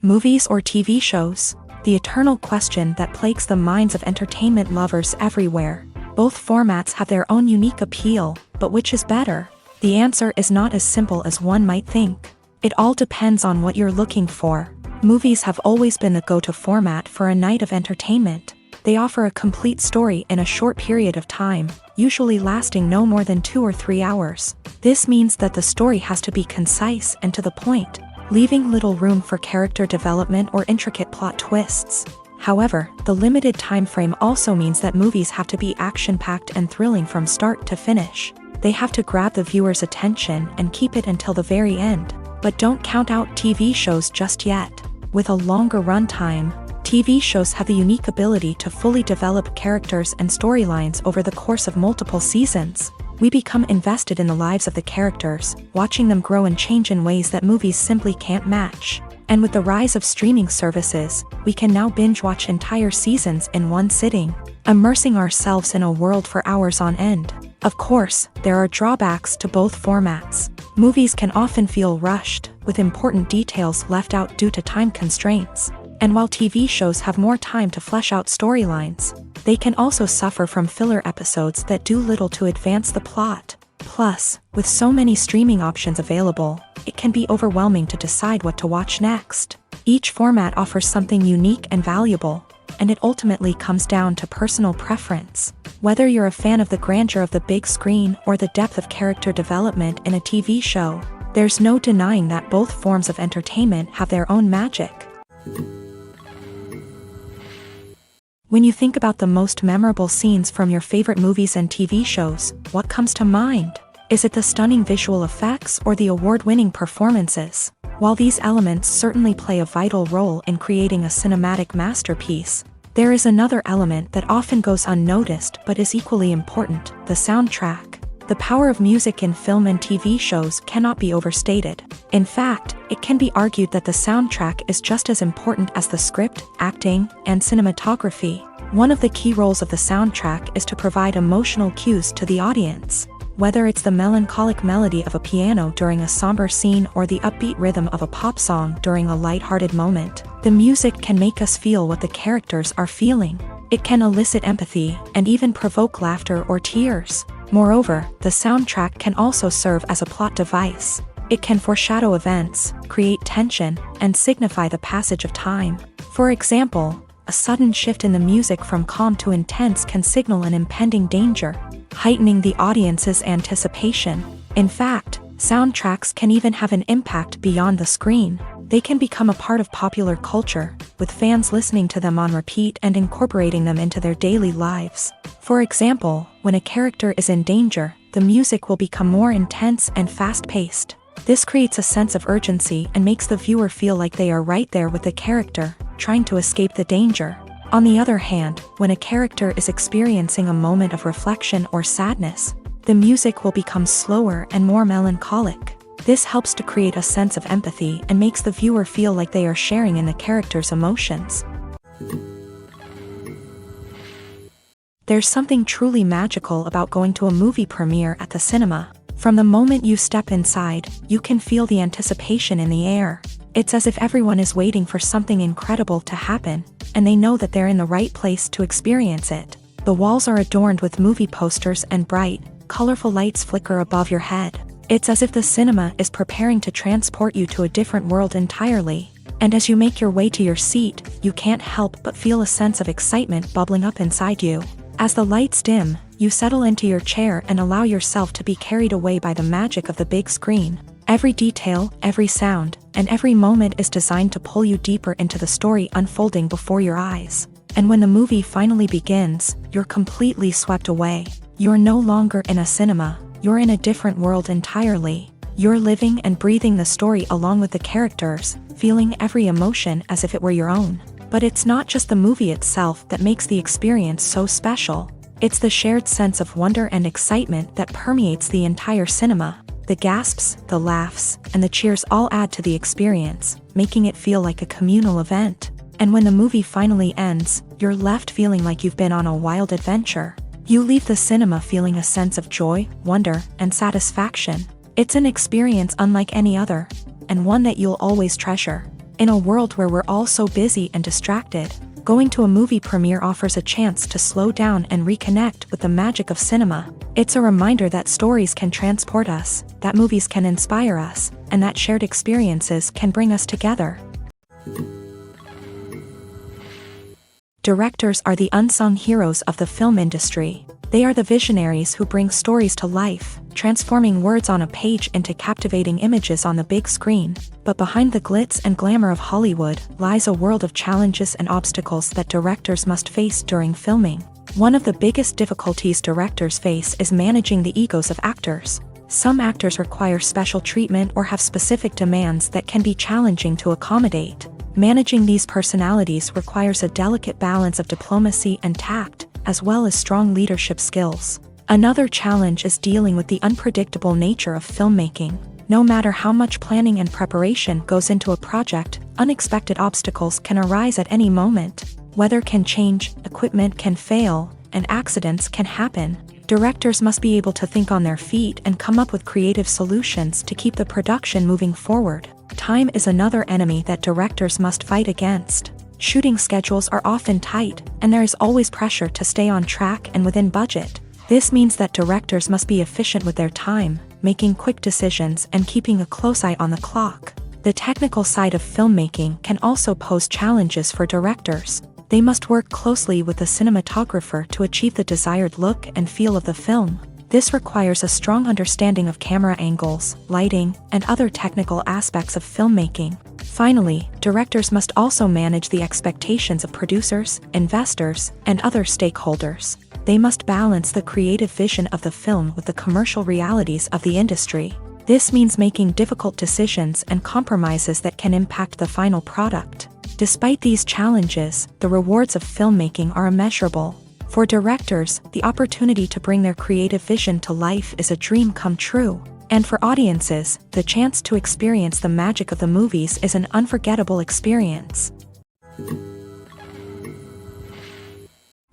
Movies or TV shows? The eternal question that plagues the minds of entertainment lovers everywhere. Both formats have their own unique appeal, but which is better? The answer is not as simple as one might think. It all depends on what you're looking for. Movies have always been the go-to format for a night of entertainment. They offer a complete story in a short period of time, usually lasting no more than 2 or 3 hours. This means that the story has to be concise and to the point, leaving little room for character development or intricate plot twists. However, the limited time frame also means that movies have to be action-packed and thrilling from start to finish. They have to grab the viewer's attention and keep it until the very end. But don't count out TV shows just yet. With a longer runtime, TV shows have the unique ability to fully develop characters and storylines over the course of multiple seasons. We become invested in the lives of the characters, watching them grow and change in ways that movies simply can't match. And with the rise of streaming services, we can now binge-watch entire seasons in one sitting, immersing ourselves in a world for hours on end. Of course, there are drawbacks to both formats. Movies can often feel rushed, with important details left out due to time constraints. And while TV shows have more time to flesh out storylines, they can also suffer from filler episodes that do little to advance the plot. Plus, with so many streaming options available, it can be overwhelming to decide what to watch next. Each format offers something unique and valuable, and it ultimately comes down to personal preference. Whether you're a fan of the grandeur of the big screen or the depth of character development in a TV show, there's no denying that both forms of entertainment have their own magic. When you think about the most memorable scenes from your favorite movies and TV shows, what comes to mind? Is it the stunning visual effects or the award-winning performances? While these elements certainly play a vital role in creating a cinematic masterpiece, there is another element that often goes unnoticed but is equally important: the soundtrack. The power of music in film and TV shows cannot be overstated. In fact, it can be argued that the soundtrack is just as important as the script, acting, and cinematography. One of the key roles of the soundtrack is to provide emotional cues to the audience. Whether it's the melancholic melody of a piano during a somber scene or the upbeat rhythm of a pop song during a light-hearted moment, the music can make us feel what the characters are feeling. It can elicit empathy and even provoke laughter or tears. Moreover, the soundtrack can also serve as a plot device. It can foreshadow events, create tension, and signify the passage of time. For example, a sudden shift in the music from calm to intense can signal an impending danger, heightening the audience's anticipation. In fact, soundtracks can even have an impact beyond the screen. They can become a part of popular culture, with fans listening to them on repeat and incorporating them into their daily lives. For example, when a character is in danger, the music will become more intense and fast-paced. This creates a sense of urgency and makes the viewer feel like they are right there with the character, trying to escape the danger. On the other hand, when a character is experiencing a moment of reflection or sadness, the music will become slower and more melancholic. This helps to create a sense of empathy and makes the viewer feel like they are sharing in the character's emotions. There's something truly magical about going to a movie premiere at the cinema. From the moment you step inside, you can feel the anticipation in the air. It's as if everyone is waiting for something incredible to happen, and they know that they're in the right place to experience it. The walls are adorned with movie posters and bright, colorful lights flicker above your head. It's as if the cinema is preparing to transport you to a different world entirely. And as you make your way to your seat, you can't help but feel a sense of excitement bubbling up inside you. As the lights dim, you settle into your chair and allow yourself to be carried away by the magic of the big screen. Every detail, every sound, and every moment is designed to pull you deeper into the story unfolding before your eyes. And when the movie finally begins, you're completely swept away. You're no longer in a cinema, you're in a different world entirely. You're living and breathing the story along with the characters, feeling every emotion as if it were your own. But it's not just the movie itself that makes the experience so special. It's the shared sense of wonder and excitement that permeates the entire cinema. The gasps, the laughs, and the cheers all add to the experience, making it feel like a communal event. And when the movie finally ends, you're left feeling like you've been on a wild adventure. You leave the cinema feeling a sense of joy, wonder, and satisfaction. It's an experience unlike any other, and one that you'll always treasure. In a world where we're all so busy and distracted, going to a movie premiere offers a chance to slow down and reconnect with the magic of cinema. It's a reminder that stories can transport us, that movies can inspire us, and that shared experiences can bring us together. Directors are the unsung heroes of the film industry. They are the visionaries who bring stories to life, transforming words on a page into captivating images on the big screen. But behind the glitz and glamour of Hollywood lies a world of challenges and obstacles that directors must face during filming. One of the biggest difficulties directors face is managing the egos of actors. Some actors require special treatment or have specific demands that can be challenging to accommodate. Managing these personalities requires a delicate balance of diplomacy and tact, as well as strong leadership skills. Another challenge is dealing with the unpredictable nature of filmmaking. No matter how much planning and preparation goes into a project, unexpected obstacles can arise at any moment. Weather can change, equipment can fail, and accidents can happen. Directors must be able to think on their feet and come up with creative solutions to keep the production moving forward. Time is another enemy that directors must fight against. Shooting schedules are often tight, and there is always pressure to stay on track and within budget. This means that directors must be efficient with their time, making quick decisions and keeping a close eye on the clock. The technical side of filmmaking can also pose challenges for directors. They must work closely with the cinematographer to achieve the desired look and feel of the film. This requires a strong understanding of camera angles, lighting, and other technical aspects of filmmaking. Finally, directors must also manage the expectations of producers, investors, and other stakeholders. They must balance the creative vision of the film with the commercial realities of the industry. This means making difficult decisions and compromises that can impact the final product. Despite these challenges, the rewards of filmmaking are immeasurable. For directors, the opportunity to bring their creative vision to life is a dream come true. And for audiences, the chance to experience the magic of the movies is an unforgettable experience.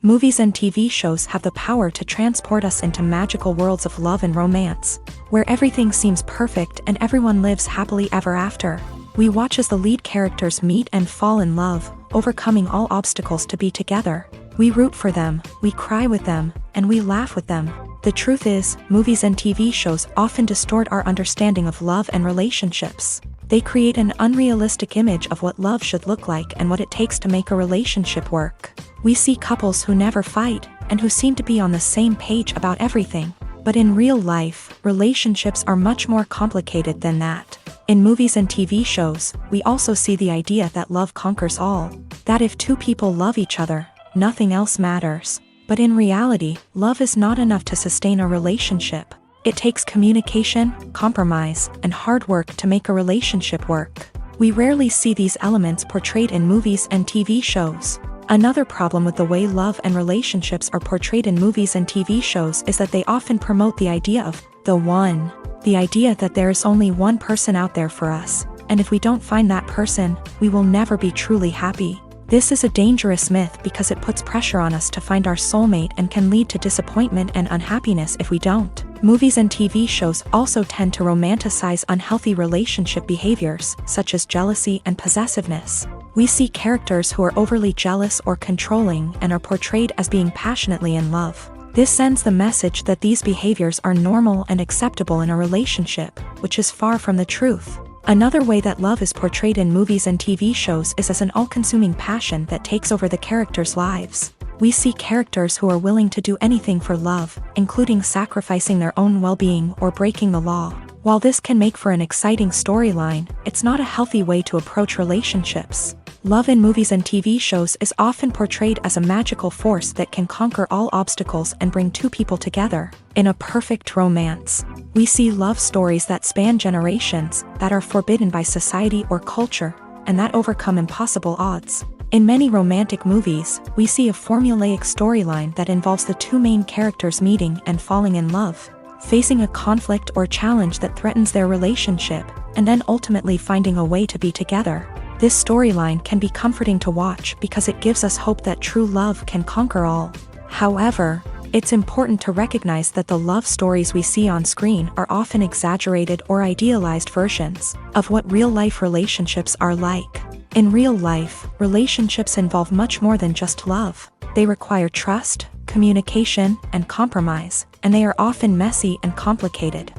Movies and TV shows have the power to transport us into magical worlds of love and romance, where everything seems perfect and everyone lives happily ever after. We watch as the lead characters meet and fall in love, overcoming all obstacles to be together. We root for them, we cry with them, and we laugh with them. The truth is, movies and TV shows often distort our understanding of love and relationships. They create an unrealistic image of what love should look like and what it takes to make a relationship work. We see couples who never fight, and who seem to be on the same page about everything. But in real life, relationships are much more complicated than that. In movies and TV shows, we also see the idea that love conquers all. That if two people love each other, nothing else matters. But in reality, love is not enough to sustain a relationship. It takes communication, compromise, and hard work to make a relationship work. We rarely see these elements portrayed in movies and TV shows. Another problem with the way love and relationships are portrayed in movies and TV shows is that they often promote the idea of The one. The idea that there is only one person out there for us, and if we don't find that person, we will never be truly happy. This is a dangerous myth because it puts pressure on us to find our soulmate and can lead to disappointment and unhappiness if we don't. Movies and TV shows also tend to romanticize unhealthy relationship behaviors, such as jealousy and possessiveness. We see characters who are overly jealous or controlling and are portrayed as being passionately in love. This sends the message that these behaviors are normal and acceptable in a relationship, which is far from the truth. Another way that love is portrayed in movies and TV shows is as an all-consuming passion that takes over the characters' lives. We see characters who are willing to do anything for love, including sacrificing their own well-being or breaking the law. While this can make for an exciting storyline, it's not a healthy way to approach relationships. Love in movies and TV shows is often portrayed as a magical force that can conquer all obstacles and bring two people together. In a perfect romance, we see love stories that span generations, that are forbidden by society or culture, and that overcome impossible odds. In many romantic movies, we see a formulaic storyline that involves the two main characters meeting and falling in love, facing a conflict or challenge that threatens their relationship, and then ultimately finding a way to be together. This storyline can be comforting to watch because it gives us hope that true love can conquer all. However, it's important to recognize that the love stories we see on screen are often exaggerated or idealized versions of what real-life relationships are like. In real life, relationships involve much more than just love. They require trust, communication, and compromise, and they are often messy and complicated.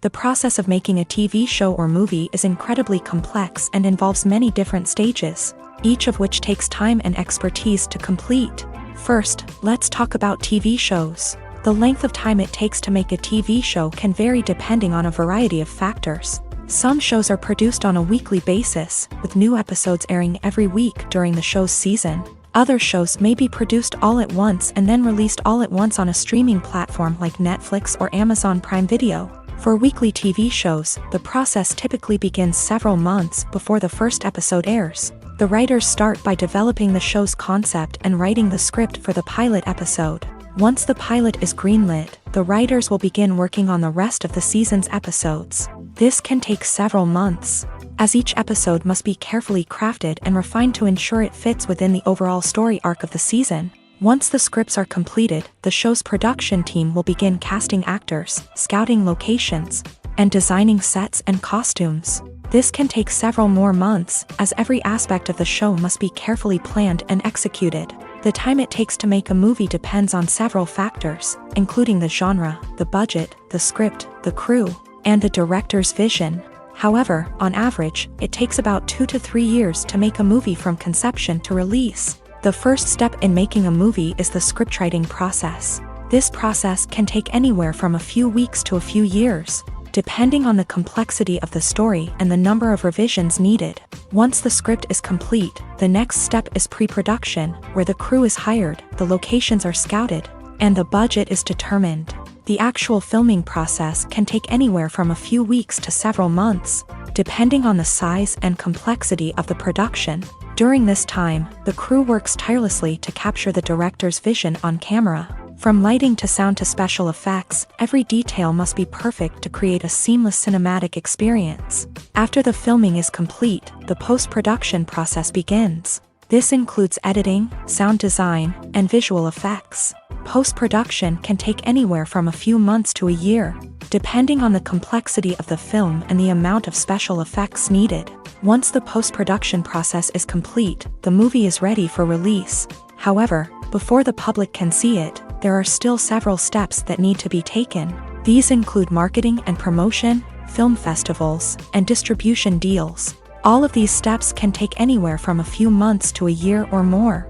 The process of making a TV show or movie is incredibly complex and involves many different stages, each of which takes time and expertise to complete. First, let's talk about TV shows. The length of time it takes to make a TV show can vary depending on a variety of factors. Some shows are produced on a weekly basis, with new episodes airing every week during the show's season. Other shows may be produced all at once and then released all at once on a streaming platform like Netflix or Amazon Prime Video. For weekly TV shows, the process typically begins several months before the first episode airs. The writers start by developing the show's concept and writing the script for the pilot episode. Once the pilot is greenlit, the writers will begin working on the rest of the season's episodes. This can take several months, as each episode must be carefully crafted and refined to ensure it fits within the overall story arc of the season. Once the scripts are completed, the show's production team will begin casting actors, scouting locations, and designing sets and costumes. This can take several more months, as every aspect of the show must be carefully planned and executed. The time it takes to make a movie depends on several factors, including the genre, the budget, the script, the crew, and the director's vision. However, on average, it takes about 2 to 3 years to make a movie from conception to release. The first step in making a movie is the scriptwriting process. This process can take anywhere from a few weeks to a few years, depending on the complexity of the story and the number of revisions needed. Once the script is complete, the next step is pre-production, where the crew is hired, the locations are scouted, and the budget is determined. The actual filming process can take anywhere from a few weeks to several months, depending on the size and complexity of the production. During this time, the crew works tirelessly to capture the director's vision on camera. From lighting to sound to special effects, every detail must be perfect to create a seamless cinematic experience. After the filming is complete, the post-production process begins. This includes editing, sound design, and visual effects. Post-production can take anywhere from a few months to a year, depending on the complexity of the film and the amount of special effects needed. Once the post-production process is complete, the movie is ready for release. However, before the public can see it, there are still several steps that need to be taken. These include marketing and promotion, film festivals, and distribution deals. All of these steps can take anywhere from a few months to a year or more.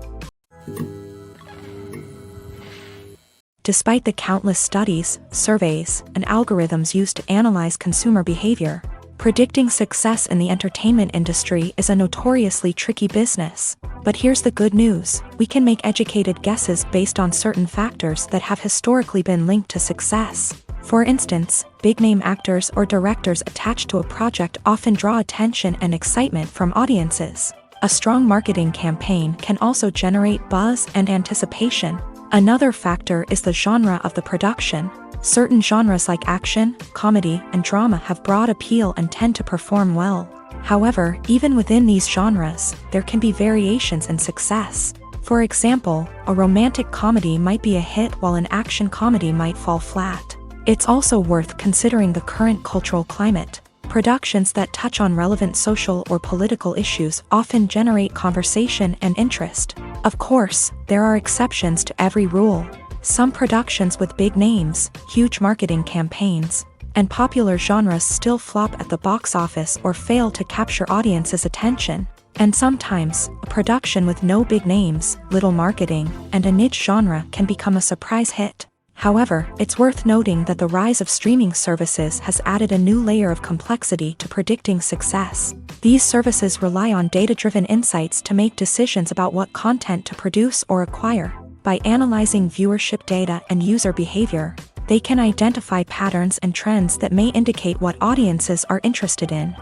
Despite the countless studies, surveys, and algorithms used to analyze consumer behavior, predicting success in the entertainment industry is a notoriously tricky business. But here's the good news: we can make educated guesses based on certain factors that have historically been linked to success. For instance, big-name actors or directors attached to a project often draw attention and excitement from audiences. A strong marketing campaign can also generate buzz and anticipation, Another factor is the genre of the production. Certain genres like action, comedy, and drama have broad appeal and tend to perform well. However, even within these genres, there can be variations in success. For example, a romantic comedy might be a hit while an action comedy might fall flat. It's also worth considering the current cultural climate. Productions that touch on relevant social or political issues often generate conversation and interest. Of course, there are exceptions to every rule. Some productions with big names, huge marketing campaigns, and popular genres still flop at the box office or fail to capture audiences' attention. And sometimes, a production with no big names, little marketing, and a niche genre can become a surprise hit. However, it's worth noting that the rise of streaming services has added a new layer of complexity to predicting success. These services rely on data-driven insights to make decisions about what content to produce or acquire. By analyzing viewership data and user behavior, they can identify patterns and trends that may indicate what audiences are interested in.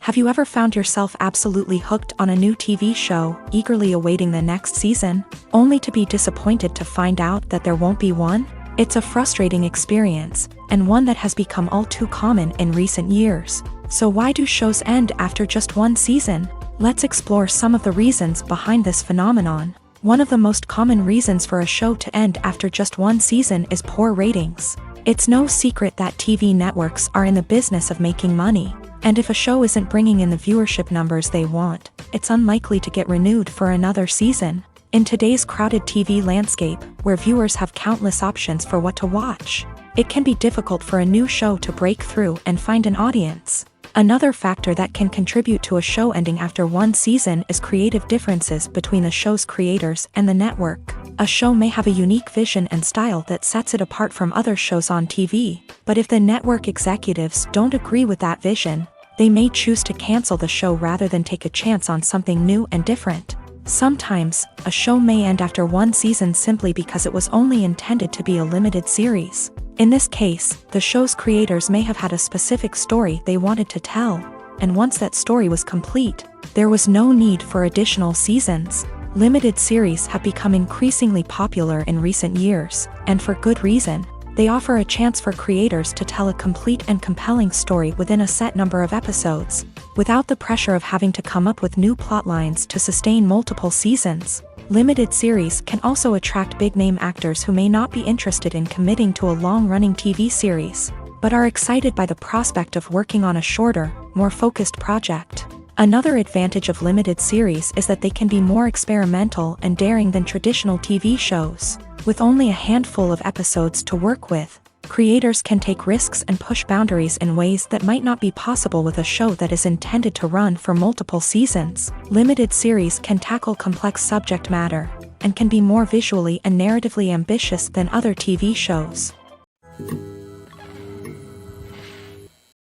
Have you ever found yourself absolutely hooked on a new TV show, eagerly awaiting the next season, only to be disappointed to find out that there won't be one? It's a frustrating experience, and one that has become all too common in recent years. So why do shows end after just one season? Let's explore some of the reasons behind this phenomenon. One of the most common reasons for a show to end after just one season is poor ratings. It's no secret that TV networks are in the business of making money. And if a show isn't bringing in the viewership numbers they want, it's unlikely to get renewed for another season. In today's crowded TV landscape, where viewers have countless options for what to watch, it can be difficult for a new show to break through and find an audience. Another factor that can contribute to a show ending after one season is creative differences between the show's creators and the network. A show may have a unique vision and style that sets it apart from other shows on TV, but if the network executives don't agree with that vision, they may choose to cancel the show rather than take a chance on something new and different. Sometimes, a show may end after one season simply because it was only intended to be a limited series. In this case, the show's creators may have had a specific story they wanted to tell, and once that story was complete, there was no need for additional seasons. Limited series have become increasingly popular in recent years, and for good reason. They offer a chance for creators to tell a complete and compelling story within a set number of episodes, without the pressure of having to come up with new plot lines to sustain multiple seasons. Limited series can also attract big-name actors who may not be interested in committing to a long-running TV series, but are excited by the prospect of working on a shorter, more focused project. Another advantage of limited series is that they can be more experimental and daring than traditional TV shows. With only a handful of episodes to work with, creators can take risks and push boundaries in ways that might not be possible with a show that is intended to run for multiple seasons. Limited series can tackle complex subject matter, and can be more visually and narratively ambitious than other TV shows.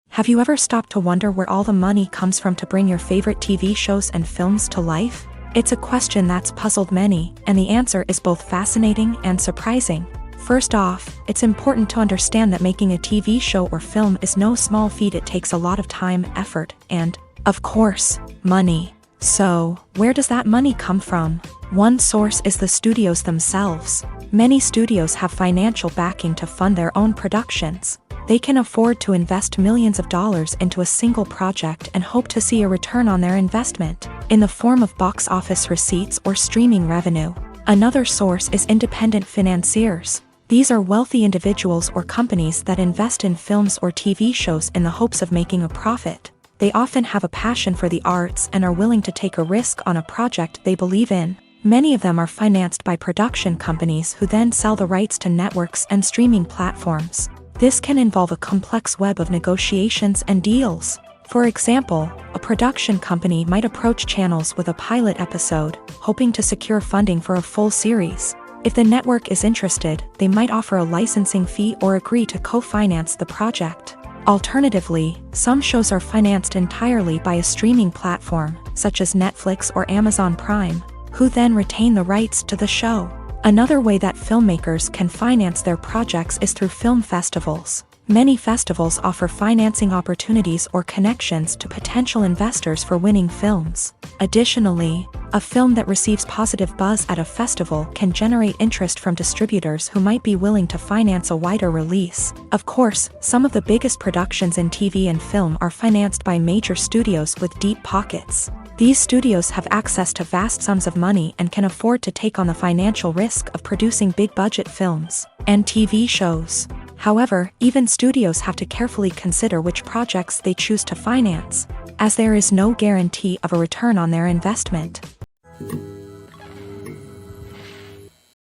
Have you ever stopped to wonder where all the money comes from to bring your favorite TV shows and films to life? It's a question that's puzzled many, and the answer is both fascinating and surprising. First off, it's important to understand that making a TV show or film is no small feat. It takes a lot of time, effort, and, of course, money. So, where does that money come from? One source is the studios themselves. Many studios have financial backing to fund their own productions. They can afford to invest millions of dollars into a single project and hope to see a return on their investment, in the form of box office receipts or streaming revenue. Another source is independent financiers. These are wealthy individuals or companies that invest in films or TV shows in the hopes of making a profit. They often have a passion for the arts and are willing to take a risk on a project they believe in. Many of them are financed by production companies who then sell the rights to networks and streaming platforms. This can involve a complex web of negotiations and deals. For example, a production company might approach channels with a pilot episode, hoping to secure funding for a full series. If the network is interested, they might offer a licensing fee or agree to co-finance the project. Alternatively, some shows are financed entirely by a streaming platform, such as Netflix or Amazon Prime, who then retain the rights to the show. Another way that filmmakers can finance their projects is through film festivals. Many festivals offer financing opportunities or connections to potential investors for winning films. Additionally, a film that receives positive buzz at a festival can generate interest from distributors who might be willing to finance a wider release. Of course, some of the biggest productions in TV and film are financed by major studios with deep pockets. These studios have access to vast sums of money and can afford to take on the financial risk of producing big-budget films and TV shows. However, even studios have to carefully consider which projects they choose to finance, as there is no guarantee of a return on their investment.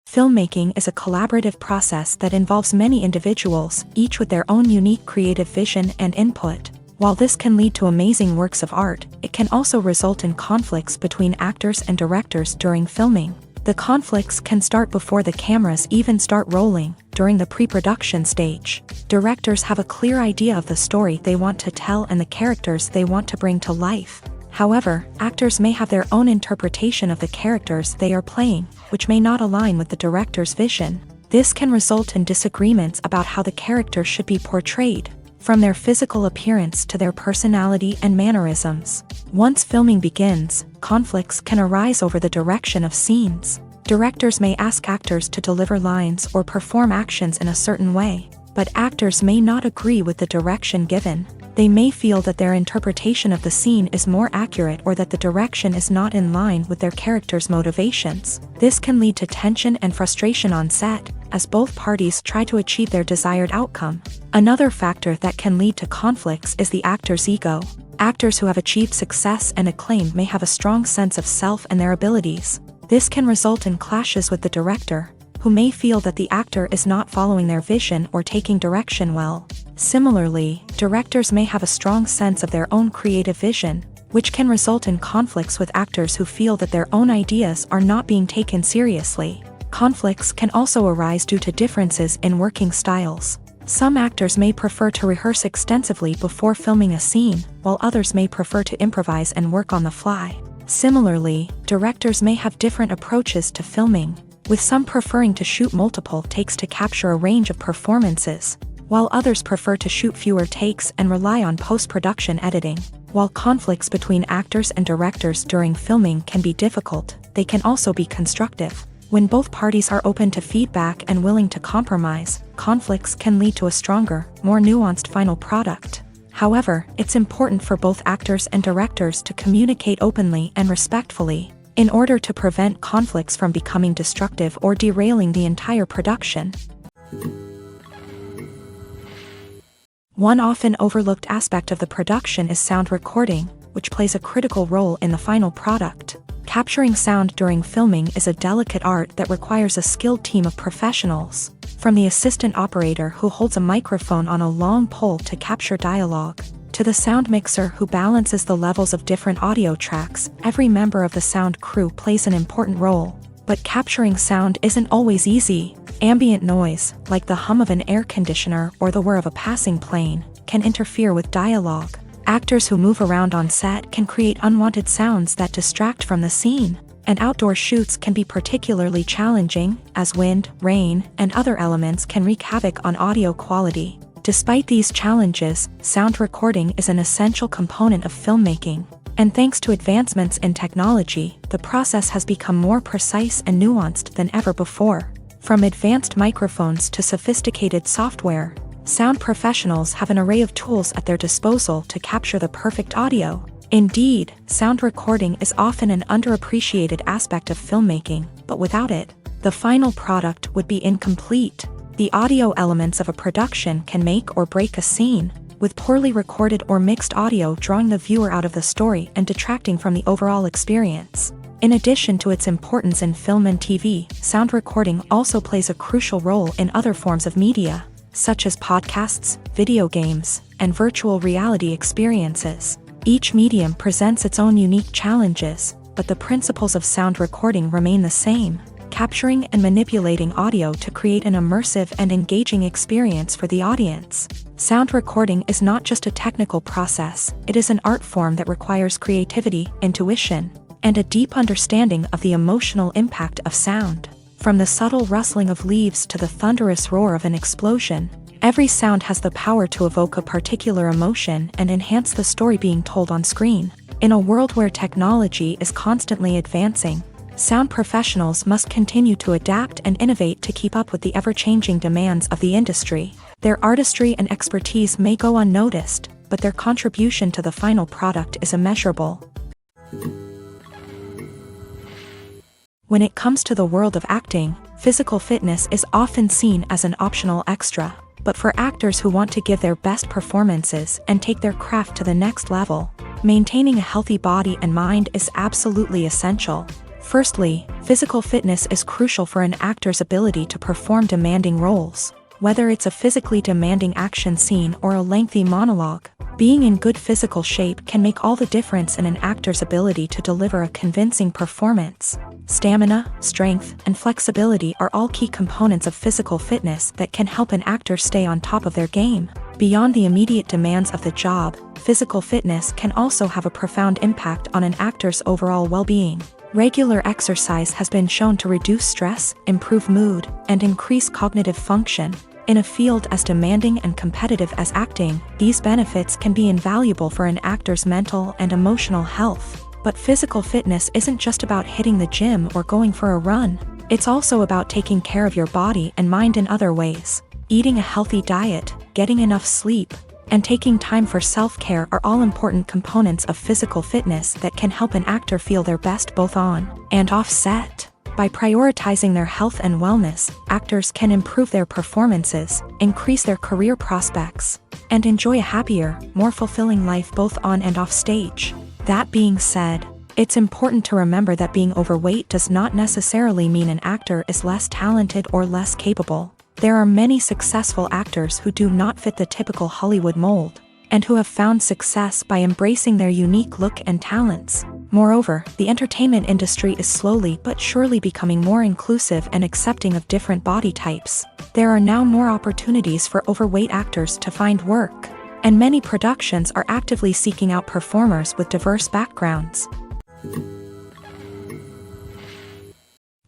Filmmaking is a collaborative process that involves many individuals, each with their own unique creative vision and input. While this can lead to amazing works of art, it can also result in conflicts between actors and directors during filming. The conflicts can start before the cameras even start rolling, during the pre-production stage. Directors have a clear idea of the story they want to tell and the characters they want to bring to life. However, actors may have their own interpretation of the characters they are playing, which may not align with the director's vision. This can result in disagreements about how the characters should be portrayed, from their physical appearance to their personality and mannerisms. Once filming begins, conflicts can arise over the direction of scenes. Directors may ask actors to deliver lines or perform actions in a certain way, but actors may not agree with the direction given. They may feel that their interpretation of the scene is more accurate or that the direction is not in line with their character's motivations. This can lead to tension and frustration on set, as both parties try to achieve their desired outcome. Another factor that can lead to conflicts is the actor's ego. Actors who have achieved success and acclaim may have a strong sense of self and their abilities. This can result in clashes with the director, who may feel that the actor is not following their vision or taking direction well. Similarly, directors may have a strong sense of their own creative vision, which can result in conflicts with actors who feel that their own ideas are not being taken seriously. Conflicts can also arise due to differences in working styles. Some actors may prefer to rehearse extensively before filming a scene, while others may prefer to improvise and work on the fly. Similarly, directors may have different approaches to filming, with some preferring to shoot multiple takes to capture a range of performances, while others prefer to shoot fewer takes and rely on post-production editing. While conflicts between actors and directors during filming can be difficult, they can also be constructive. When both parties are open to feedback and willing to compromise, conflicts can lead to a stronger, more nuanced final product. However, it's important for both actors and directors to communicate openly and respectfully, in order to prevent conflicts from becoming destructive or derailing the entire production. One often overlooked aspect of the production is sound recording, which plays a critical role in the final product. Capturing sound during filming is a delicate art that requires a skilled team of professionals, from the assistant operator who holds a microphone on a long pole to capture dialogue, to the sound mixer who balances the levels of different audio tracks. Every member of the sound crew plays an important role. But capturing sound isn't always easy. Ambient noise, like the hum of an air conditioner or the whir of a passing plane, can interfere with dialogue. Actors who move around on set can create unwanted sounds that distract from the scene, and outdoor shoots can be particularly challenging, as wind, rain, and other elements can wreak havoc on audio quality. Despite these challenges, sound recording is an essential component of filmmaking, and thanks to advancements in technology, the process has become more precise and nuanced than ever before. From advanced microphones to sophisticated software, sound professionals have an array of tools at their disposal to capture the perfect audio. Indeed, sound recording is often an underappreciated aspect of filmmaking, but without it, the final product would be incomplete. The audio elements of a production can make or break a scene, with poorly recorded or mixed audio drawing the viewer out of the story and detracting from the overall experience. In addition to its importance in film and TV, sound recording also plays a crucial role in other forms of media, such as podcasts, video games, and virtual reality experiences. Each medium presents its own unique challenges, but the principles of sound recording remain the same: capturing and manipulating audio to create an immersive and engaging experience for the audience. Sound recording is not just a technical process, it is an art form that requires creativity, intuition, and a deep understanding of the emotional impact of sound. From the subtle rustling of leaves to the thunderous roar of an explosion, Every sound has the power to evoke a particular emotion and enhance the story being told on screen. In a world where technology is constantly advancing, sound professionals must continue to adapt and innovate to keep up with the ever-changing demands of the industry. Their artistry and expertise may go unnoticed, but their contribution to the final product is immeasurable. When it comes to the world of acting, physical fitness is often seen as an optional extra. But for actors who want to give their best performances and take their craft to the next level, maintaining a healthy body and mind is absolutely essential. Firstly, physical fitness is crucial for an actor's ability to perform demanding roles. Whether it's a physically demanding action scene or a lengthy monologue, being in good physical shape can make all the difference in an actor's ability to deliver a convincing performance. Stamina, strength, and flexibility are all key components of physical fitness that can help an actor stay on top of their game. Beyond the immediate demands of the job, physical fitness can also have a profound impact on an actor's overall well-being. Regular exercise has been shown to reduce stress, improve mood, and increase cognitive function. In a field as demanding and competitive as acting, these benefits can be invaluable for an actor's mental and emotional health. But physical fitness isn't just about hitting the gym or going for a run. It's also about taking care of your body and mind in other ways. Eating a healthy diet, getting enough sleep, and taking time for self-care are all important components of physical fitness that can help an actor feel their best both on and off set. By prioritizing their health and wellness, actors can improve their performances, increase their career prospects, and enjoy a happier, more fulfilling life both on and off stage. That being said, it's important to remember that being overweight does not necessarily mean an actor is less talented or less capable. There are many successful actors who do not fit the typical Hollywood mold, and who have found success by embracing their unique look and talents. Moreover, the entertainment industry is slowly but surely becoming more inclusive and accepting of different body types. There are now more opportunities for overweight actors to find work, and many productions are actively seeking out performers with diverse backgrounds.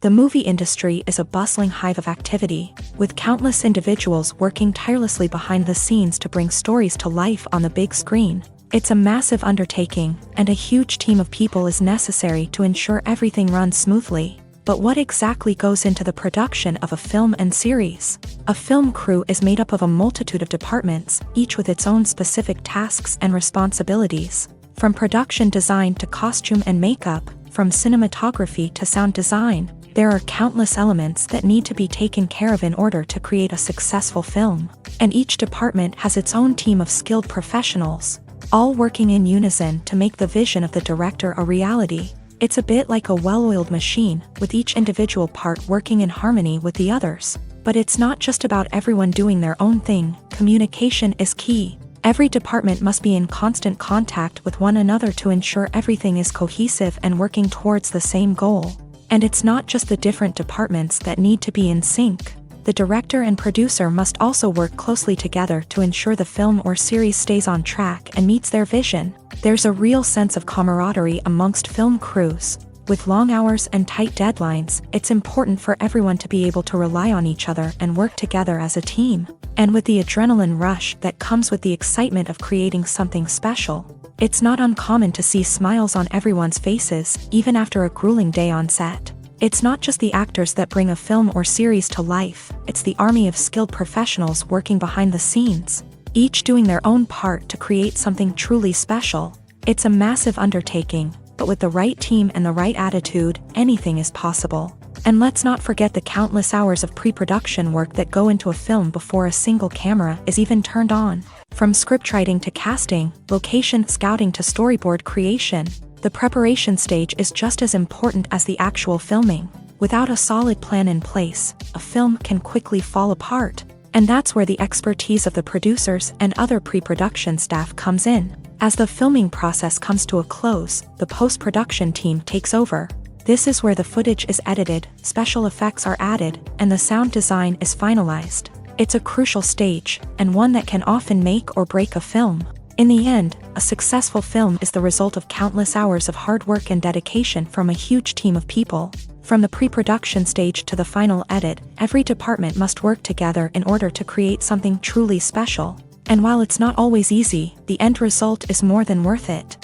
The movie industry is a bustling hive of activity, with countless individuals working tirelessly behind the scenes to bring stories to life on the big screen. It's a massive undertaking, and a huge team of people is necessary to ensure everything runs smoothly. But what exactly goes into the production of a film and series? A film crew is made up of a multitude of departments, each with its own specific tasks and responsibilities. From production design to costume and makeup, from cinematography to sound design, there are countless elements that need to be taken care of in order to create a successful film. And each department has its own team of skilled professionals, all working in unison to make the vision of the director a reality. It's a bit like a well-oiled machine, with each individual part working in harmony with the others. But it's not just about everyone doing their own thing. Communication is key. Every department must be in constant contact with one another to ensure everything is cohesive and working towards the same goal. And it's not just the different departments that need to be in sync. The director and producer must also work closely together to ensure the film or series stays on track and meets their vision. There's a real sense of camaraderie amongst film crews. With long hours and tight deadlines, it's important for everyone to be able to rely on each other and work together as a team. And with the adrenaline rush that comes with the excitement of creating something special, it's not uncommon to see smiles on everyone's faces, even after a grueling day on set. It's not just the actors that bring a film or series to life, it's the army of skilled professionals working behind the scenes, each doing their own part to create something truly special. It's a massive undertaking, but with the right team and the right attitude, anything is possible. And let's not forget the countless hours of pre-production work that go into a film before a single camera is even turned on. From scriptwriting to casting, location scouting to storyboard creation, the preparation stage is just as important as the actual filming. Without a solid plan in place, a film can quickly fall apart. And that's where the expertise of the producers and other pre-production staff comes in. As the filming process comes to a close, the post-production team takes over. This is where the footage is edited, special effects are added, and the sound design is finalized. It's a crucial stage, and one that can often make or break a film. In the end, a successful film is the result of countless hours of hard work and dedication from a huge team of people. From the pre-production stage to the final edit, every department must work together in order to create something truly special. And while it's not always easy, the end result is more than worth it.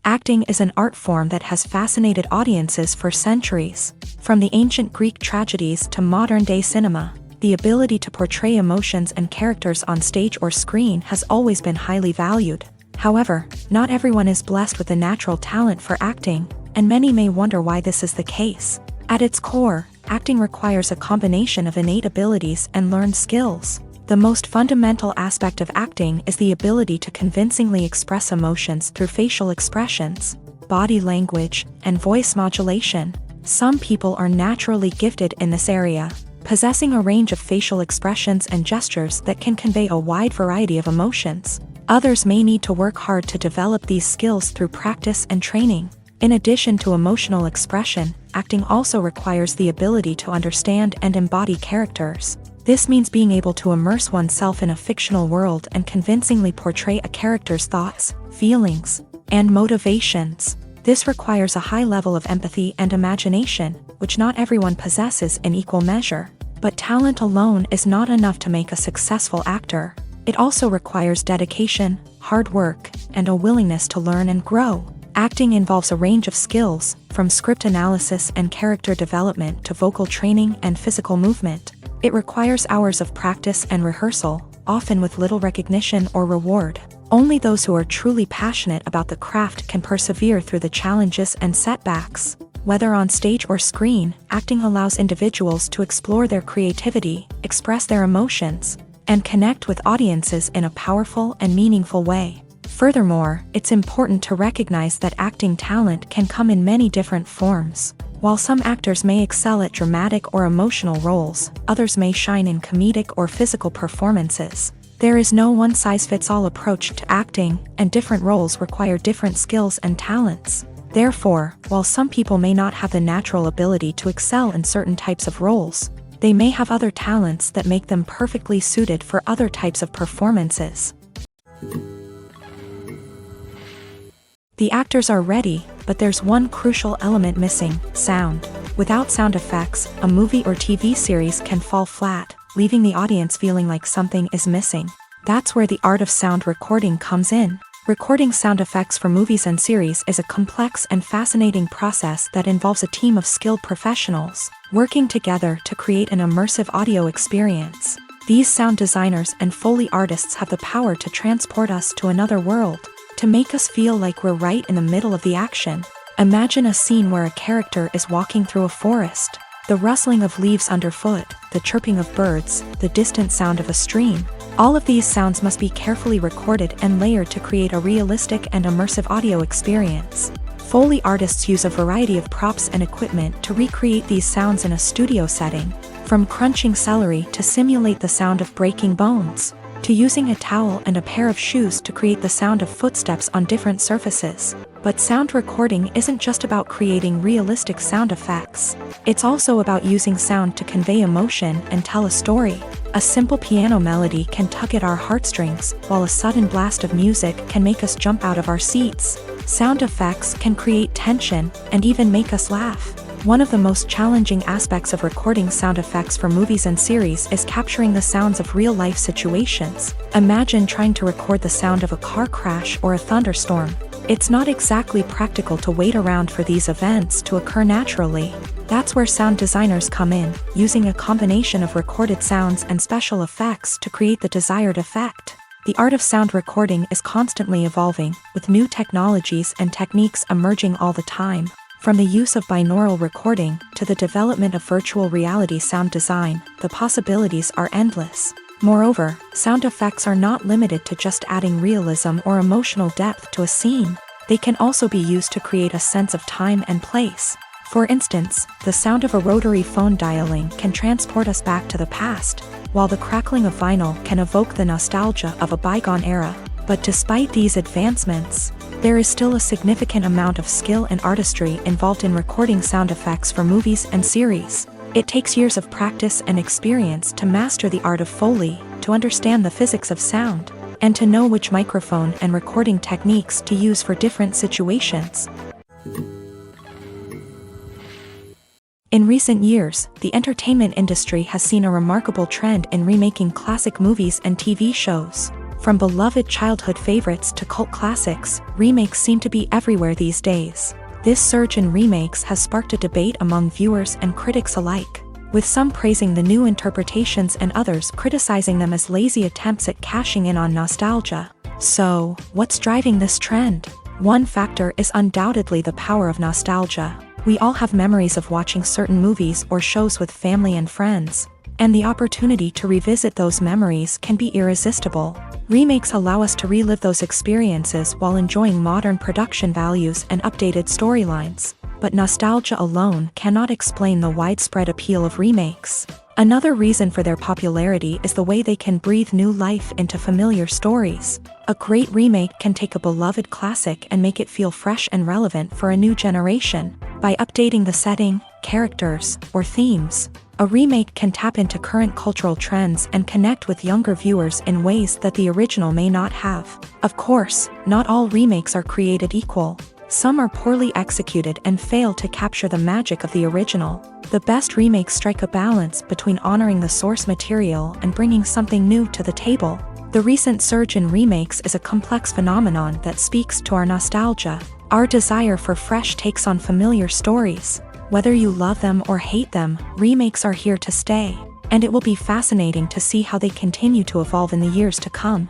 Acting is an art form that has fascinated audiences for centuries. From the ancient Greek tragedies to modern-day cinema, the ability to portray emotions and characters on stage or screen has always been highly valued. However, not everyone is blessed with a natural talent for acting, and many may wonder why this is the case. At its core, acting requires a combination of innate abilities and learned skills. The most fundamental aspect of acting is the ability to convincingly express emotions through facial expressions, body language, and voice modulation. Some people are naturally gifted in this area, possessing a range of facial expressions and gestures that can convey a wide variety of emotions. Others may need to work hard to develop these skills through practice and training. In addition to emotional expression, acting also requires the ability to understand and embody characters. This means being able to immerse oneself in a fictional world and convincingly portray a character's thoughts, feelings, and motivations. This requires a high level of empathy and imagination, which not everyone possesses in equal measure. But talent alone is not enough to make a successful actor. It also requires dedication, hard work, and a willingness to learn and grow. Acting involves a range of skills, from script analysis and character development to vocal training and physical movement. It requires hours of practice and rehearsal, often with little recognition or reward. Only those who are truly passionate about the craft can persevere through the challenges and setbacks. Whether on stage or screen, acting allows individuals to explore their creativity, express their emotions, and connect with audiences in a powerful and meaningful way. Furthermore, it's important to recognize that acting talent can come in many different forms. While some actors may excel at dramatic or emotional roles, others may shine in comedic or physical performances. There is no one-size-fits-all approach to acting, and different roles require different skills and talents. Therefore, while some people may not have the natural ability to excel in certain types of roles, they may have other talents that make them perfectly suited for other types of performances. The actors are ready, but there's one crucial element missing: sound. Without sound effects, a movie or TV series can fall flat, leaving the audience feeling like something is missing. That's where the art of sound recording comes in. Recording sound effects for movies and series is a complex and fascinating process that involves a team of skilled professionals working together to create an immersive audio experience. These sound designers and Foley artists have the power to transport us to another world, to make us feel like we're right in the middle of the action. Imagine a scene where a character is walking through a forest. The rustling of leaves underfoot, the chirping of birds, the distant sound of a stream. All of these sounds must be carefully recorded and layered to create a realistic and immersive audio experience. Foley artists use a variety of props and equipment to recreate these sounds in a studio setting, from crunching celery to simulate the sound of breaking bones, to using a towel and a pair of shoes to create the sound of footsteps on different surfaces. But sound recording isn't just about creating realistic sound effects. It's also about using sound to convey emotion and tell a story. A simple piano melody can tug at our heartstrings, while a sudden blast of music can make us jump out of our seats. Sound effects can create tension and even make us laugh. One of the most challenging aspects of recording sound effects for movies and series is capturing the sounds of real-life situations. Imagine trying to record the sound of a car crash or a thunderstorm. It's not exactly practical to wait around for these events to occur naturally. That's where sound designers come in, using a combination of recorded sounds and special effects to create the desired effect. The art of sound recording is constantly evolving, with new technologies and techniques emerging all the time. From the use of binaural recording to the development of virtual reality sound design, the possibilities are endless. Moreover, sound effects are not limited to just adding realism or emotional depth to a scene. They can also be used to create a sense of time and place. For instance, the sound of a rotary phone dialing can transport us back to the past, while the crackling of vinyl can evoke the nostalgia of a bygone era. But despite these advancements, there is still a significant amount of skill and artistry involved in recording sound effects for movies and series. It takes years of practice and experience to master the art of Foley, to understand the physics of sound, and to know which microphone and recording techniques to use for different situations. In recent years, the entertainment industry has seen a remarkable trend in remaking classic movies and TV shows. From beloved childhood favorites to cult classics, remakes seem to be everywhere these days. This surge in remakes has sparked a debate among viewers and critics alike, with some praising the new interpretations and others criticizing them as lazy attempts at cashing in on nostalgia. So, what's driving this trend? One factor is undoubtedly the power of nostalgia. We all have memories of watching certain movies or shows with family and friends, and the opportunity to revisit those memories can be irresistible. Remakes allow us to relive those experiences while enjoying modern production values and updated storylines. But nostalgia alone cannot explain the widespread appeal of remakes. Another reason for their popularity is the way they can breathe new life into familiar stories. A great remake can take a beloved classic and make it feel fresh and relevant for a new generation. By updating the setting, characters, or themes, a remake can tap into current cultural trends and connect with younger viewers in ways that the original may not have. Of course, not all remakes are created equal. Some are poorly executed and fail to capture the magic of the original. The best remakes strike a balance between honoring the source material and bringing something new to the table. The recent surge in remakes is a complex phenomenon that speaks to our nostalgia, our desire for fresh takes on familiar stories. Whether you love them or hate them, remakes are here to stay, and it will be fascinating to see how they continue to evolve in the years to come.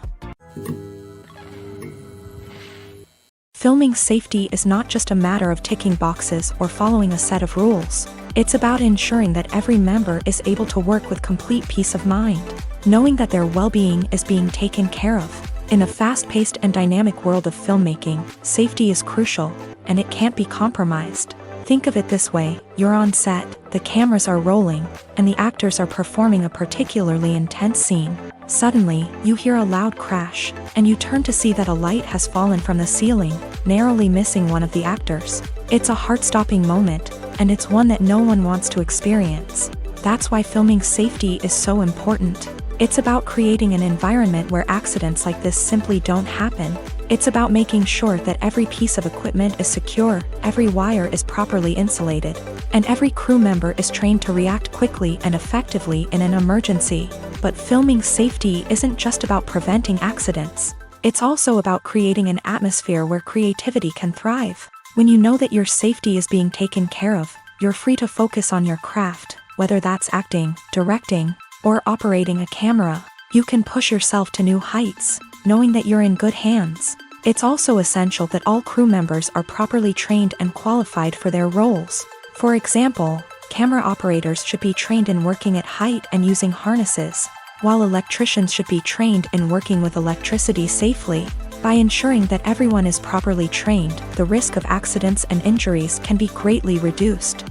Filming safety is not just a matter of ticking boxes or following a set of rules. It's about ensuring that every member is able to work with complete peace of mind, knowing that their well-being is being taken care of. In a fast-paced and dynamic world of filmmaking, safety is crucial, and it can't be compromised. Think of it this way: you're on set, the cameras are rolling, and the actors are performing a particularly intense scene. Suddenly, you hear a loud crash, and you turn to see that a light has fallen from the ceiling, narrowly missing one of the actors. It's a heart-stopping moment, and it's one that no one wants to experience. That's why filming safety is so important. It's about creating an environment where accidents like this simply don't happen. It's about making sure that every piece of equipment is secure, every wire is properly insulated, and every crew member is trained to react quickly and effectively in an emergency. But filming safety isn't just about preventing accidents. It's also about creating an atmosphere where creativity can thrive. When you know that your safety is being taken care of, you're free to focus on your craft, whether that's acting, directing, or operating a camera. You can push yourself to new heights, knowing that you're in good hands. It's also essential that all crew members are properly trained and qualified for their roles. For example, camera operators should be trained in working at height and using harnesses, while electricians should be trained in working with electricity safely. By ensuring that everyone is properly trained, the risk of accidents and injuries can be greatly reduced.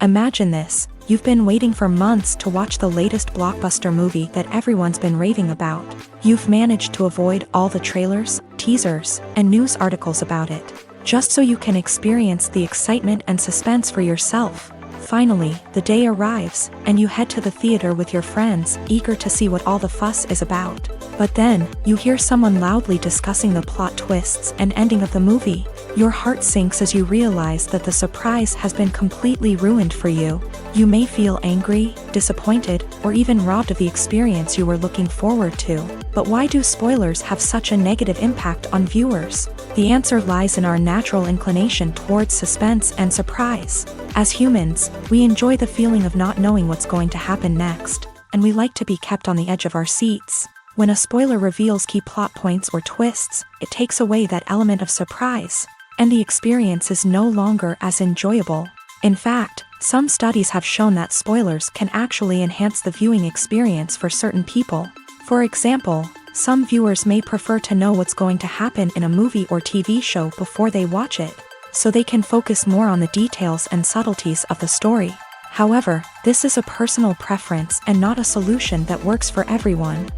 Imagine this: you've been waiting for months to watch the latest blockbuster movie that everyone's been raving about. You've managed to avoid all the trailers, teasers, and news articles about it, just so you can experience the excitement and suspense for yourself. Finally, the day arrives, and you head to the theater with your friends, eager to see what all the fuss is about. But then, you hear someone loudly discussing the plot twists and ending of the movie. Your heart sinks as you realize that the surprise has been completely ruined for you. You may feel angry, disappointed, or even robbed of the experience you were looking forward to. But why do spoilers have such a negative impact on viewers? The answer lies in our natural inclination towards suspense and surprise. As humans, we enjoy the feeling of not knowing what's going to happen next, and we like to be kept on the edge of our seats. When a spoiler reveals key plot points or twists, it takes away that element of surprise, and the experience is no longer as enjoyable. In fact, some studies have shown that spoilers can actually enhance the viewing experience for certain people. For example, some viewers may prefer to know what's going to happen in a movie or TV show before they watch it, so they can focus more on the details and subtleties of the story. However, this is a personal preference and not a solution that works for everyone.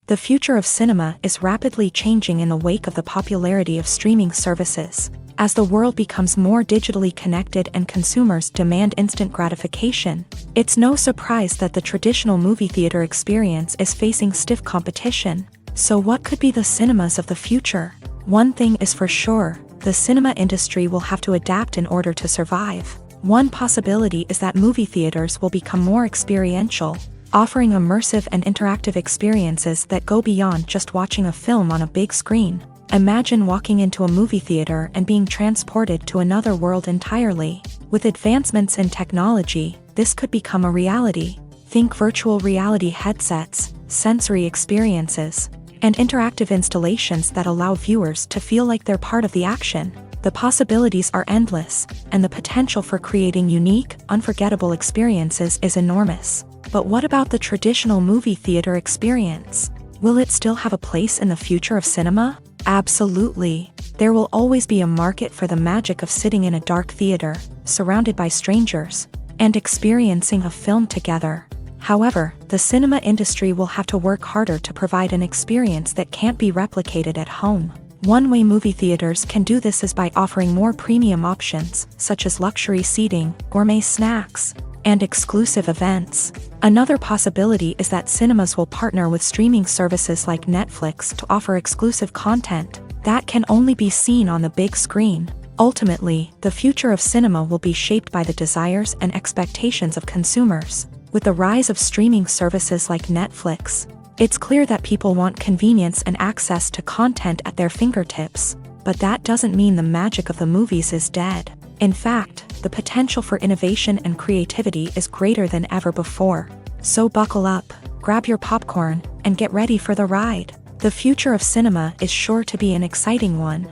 The future of cinema is rapidly changing in the wake of the popularity of streaming services. As the world becomes more digitally connected and consumers demand instant gratification, it's no surprise that the traditional movie theater experience is facing stiff competition. So what could be the cinemas of the future? One thing is for sure, the cinema industry will have to adapt in order to survive. One possibility is that movie theaters will become more experiential, offering immersive and interactive experiences that go beyond just watching a film on a big screen. Imagine walking into a movie theater and being transported to another world entirely. With advancements in technology, this could become a reality. Think virtual reality headsets, sensory experiences, and interactive installations that allow viewers to feel like they're part of the action. The possibilities are endless, and the potential for creating unique, unforgettable experiences is enormous. But what about the traditional movie theater experience? Will it still have a place in the future of cinema? Absolutely. There will always be a market for the magic of sitting in a dark theater, surrounded by strangers, and experiencing a film together. However, the cinema industry will have to work harder to provide an experience that can't be replicated at home. One way movie theaters can do this is by offering more premium options, such as luxury seating, gourmet snacks, and exclusive events. Another possibility is that cinemas will partner with streaming services like Netflix to offer exclusive content that can only be seen on the big screen. Ultimately, the future of cinema will be shaped by the desires and expectations of consumers. With the rise of streaming services like Netflix, it's clear that people want convenience and access to content at their fingertips. But that doesn't mean the magic of the movies is dead. In fact, the potential for innovation and creativity is greater than ever before. So buckle up, grab your popcorn, and get ready for the ride. The future of cinema is sure to be an exciting one.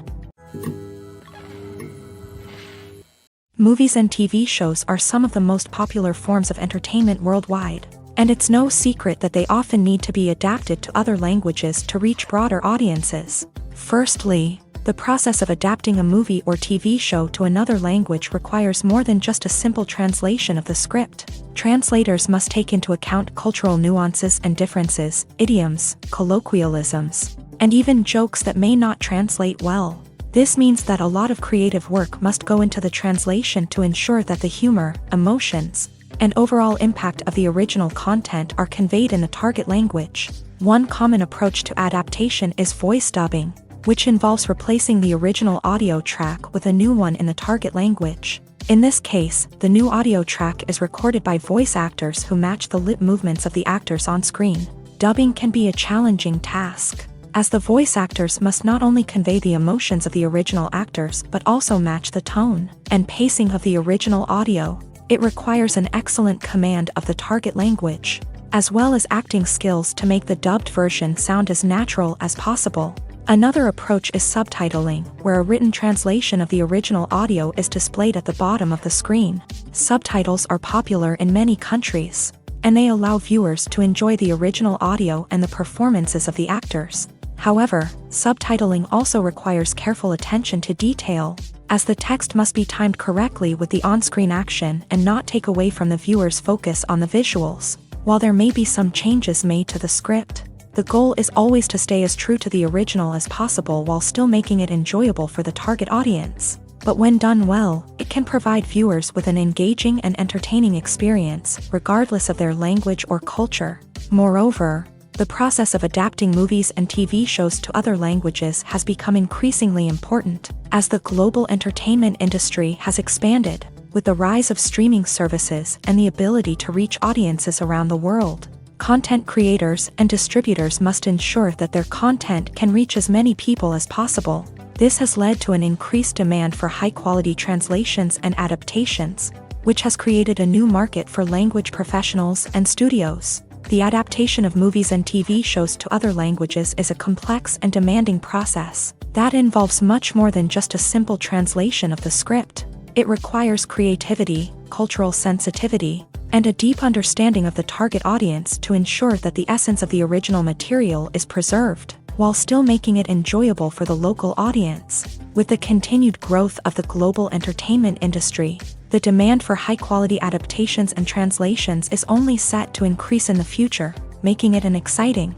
Movies and TV shows are some of the most popular forms of entertainment worldwide, and it's no secret that they often need to be adapted to other languages to reach broader audiences. Firstly, the process of adapting a movie or TV show to another language requires more than just a simple translation of the script. Translators must take into account cultural nuances and differences, idioms, colloquialisms, and even jokes that may not translate well. This means that a lot of creative work must go into the translation to ensure that the humor, emotions, and overall impact of the original content are conveyed in the target language. One common approach to adaptation is voice dubbing, which involves replacing the original audio track with a new one in the target language. In this case, the new audio track is recorded by voice actors who match the lip movements of the actors on screen. Dubbing can be a challenging task, as the voice actors must not only convey the emotions of the original actors but also match the tone and pacing of the original audio. It requires an excellent command of the target language, as well as acting skills to make the dubbed version sound as natural as possible. Another approach is subtitling, where a written translation of the original audio is displayed at the bottom of the screen. Subtitles are popular in many countries, and they allow viewers to enjoy the original audio and the performances of the actors. However, subtitling also requires careful attention to detail, as the text must be timed correctly with the on-screen action and not take away from the viewer's focus on the visuals. While there may be some changes made to the script, the goal is always to stay as true to the original as possible while still making it enjoyable for the target audience. But when done well, it can provide viewers with an engaging and entertaining experience, regardless of their language or culture. Moreover, the process of adapting movies and TV shows to other languages has become increasingly important, as the global entertainment industry has expanded, with the rise of streaming services and the ability to reach audiences around the world. Content creators and distributors must ensure that their content can reach as many people as possible. This has led to an increased demand for high-quality translations and adaptations, which has created a new market for language professionals and studios. The adaptation of movies and TV shows to other languages is a complex and demanding process that involves much more than just a simple translation of the script. It requires creativity, cultural sensitivity, and a deep understanding of the target audience to ensure that the essence of the original material is preserved, while still making it enjoyable for the local audience. With the continued growth of the global entertainment industry, the demand for high-quality adaptations and translations is only set to increase in the future, making it an exciting.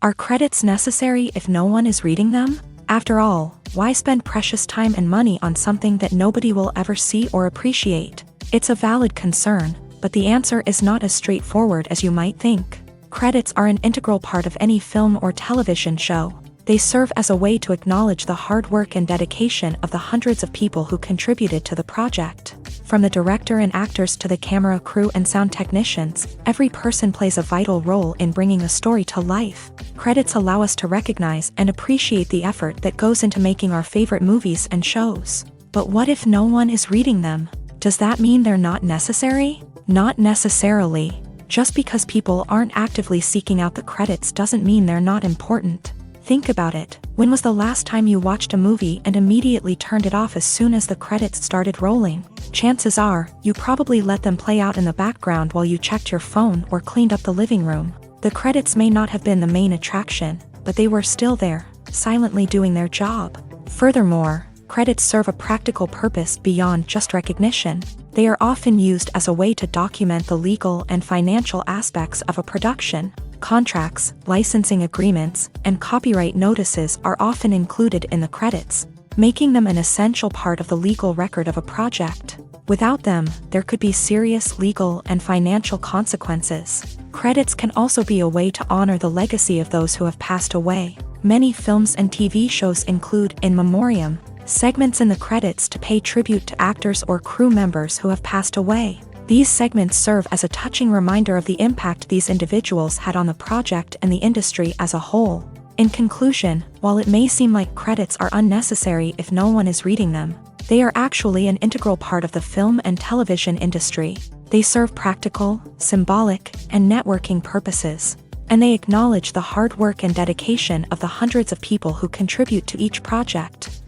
Are credits necessary if no one is reading them? After all, why spend precious time and money on something that nobody will ever see or appreciate? It's a valid concern, but the answer is not as straightforward as you might think. Credits are an integral part of any film or television show. They serve as a way to acknowledge the hard work and dedication of the hundreds of people who contributed to the project. From the director and actors to the camera crew and sound technicians, every person plays a vital role in bringing a story to life. Credits allow us to recognize and appreciate the effort that goes into making our favorite movies and shows. But what if no one is reading them? Does that mean they're not necessary? Not necessarily. Just because people aren't actively seeking out the credits doesn't mean they're not important. Think about it. When was the last time you watched a movie and immediately turned it off as soon as the credits started rolling? Chances are, you probably let them play out in the background while you checked your phone or cleaned up the living room. The credits may not have been the main attraction, but they were still there, silently doing their job. Furthermore, credits serve a practical purpose beyond just recognition. They are often used as a way to document the legal and financial aspects of a production. Contracts, licensing agreements, and copyright notices are often included in the credits, making them an essential part of the legal record of a project. Without them, there could be serious legal and financial consequences. Credits can also be a way to honor the legacy of those who have passed away. Many films and TV shows include in memoriam segments in the credits to pay tribute to actors or crew members who have passed away. These segments serve as a touching reminder of the impact these individuals had on the project and the industry as a whole. In conclusion, while it may seem like credits are unnecessary if no one is reading them, they are actually an integral part of the film and television industry. They serve practical, symbolic, and networking purposes, and they acknowledge the hard work and dedication of the hundreds of people who contribute to each project.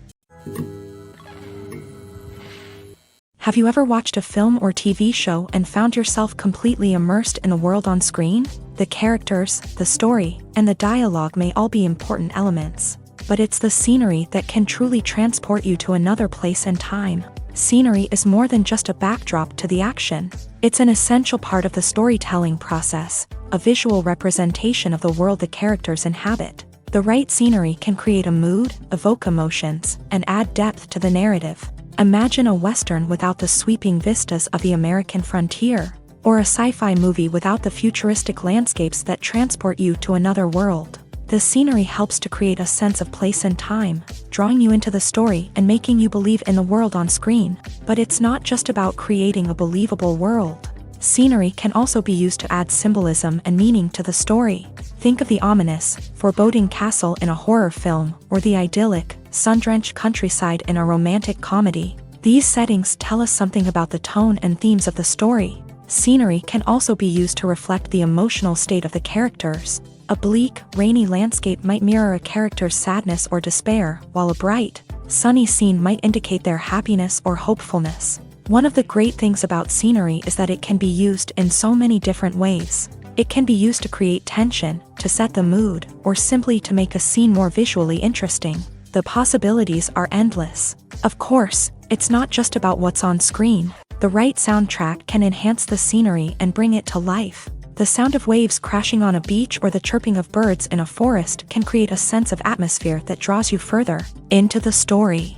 Have you ever watched a film or TV show and found yourself completely immersed in the world on screen? The characters, the story, and the dialogue may all be important elements, but it's the scenery that can truly transport you to another place and time. Scenery is more than just a backdrop to the action. It's an essential part of the storytelling process, a visual representation of the world the characters inhabit. The right scenery can create a mood, evoke emotions, and add depth to the narrative. Imagine a Western without the sweeping vistas of the American frontier, or a sci-fi movie without the futuristic landscapes that transport you to another world. The scenery helps to create a sense of place and time, drawing you into the story and making you believe in the world on screen. But it's not just about creating a believable world. Scenery can also be used to add symbolism and meaning to the story. Think of the ominous, foreboding castle in a horror film, or the idyllic, sun-drenched countryside in a romantic comedy. These settings tell us something about the tone and themes of the story. Scenery can also be used to reflect the emotional state of the characters. A bleak, rainy landscape might mirror a character's sadness or despair, while a bright, sunny scene might indicate their happiness or hopefulness. One of the great things about scenery is that it can be used in so many different ways. It can be used to create tension, to set the mood, or simply to make a scene more visually interesting. The possibilities are endless. Of course, it's not just about what's on screen. The right soundtrack can enhance the scenery and bring it to life. The sound of waves crashing on a beach or the chirping of birds in a forest can create a sense of atmosphere that draws you further into the story.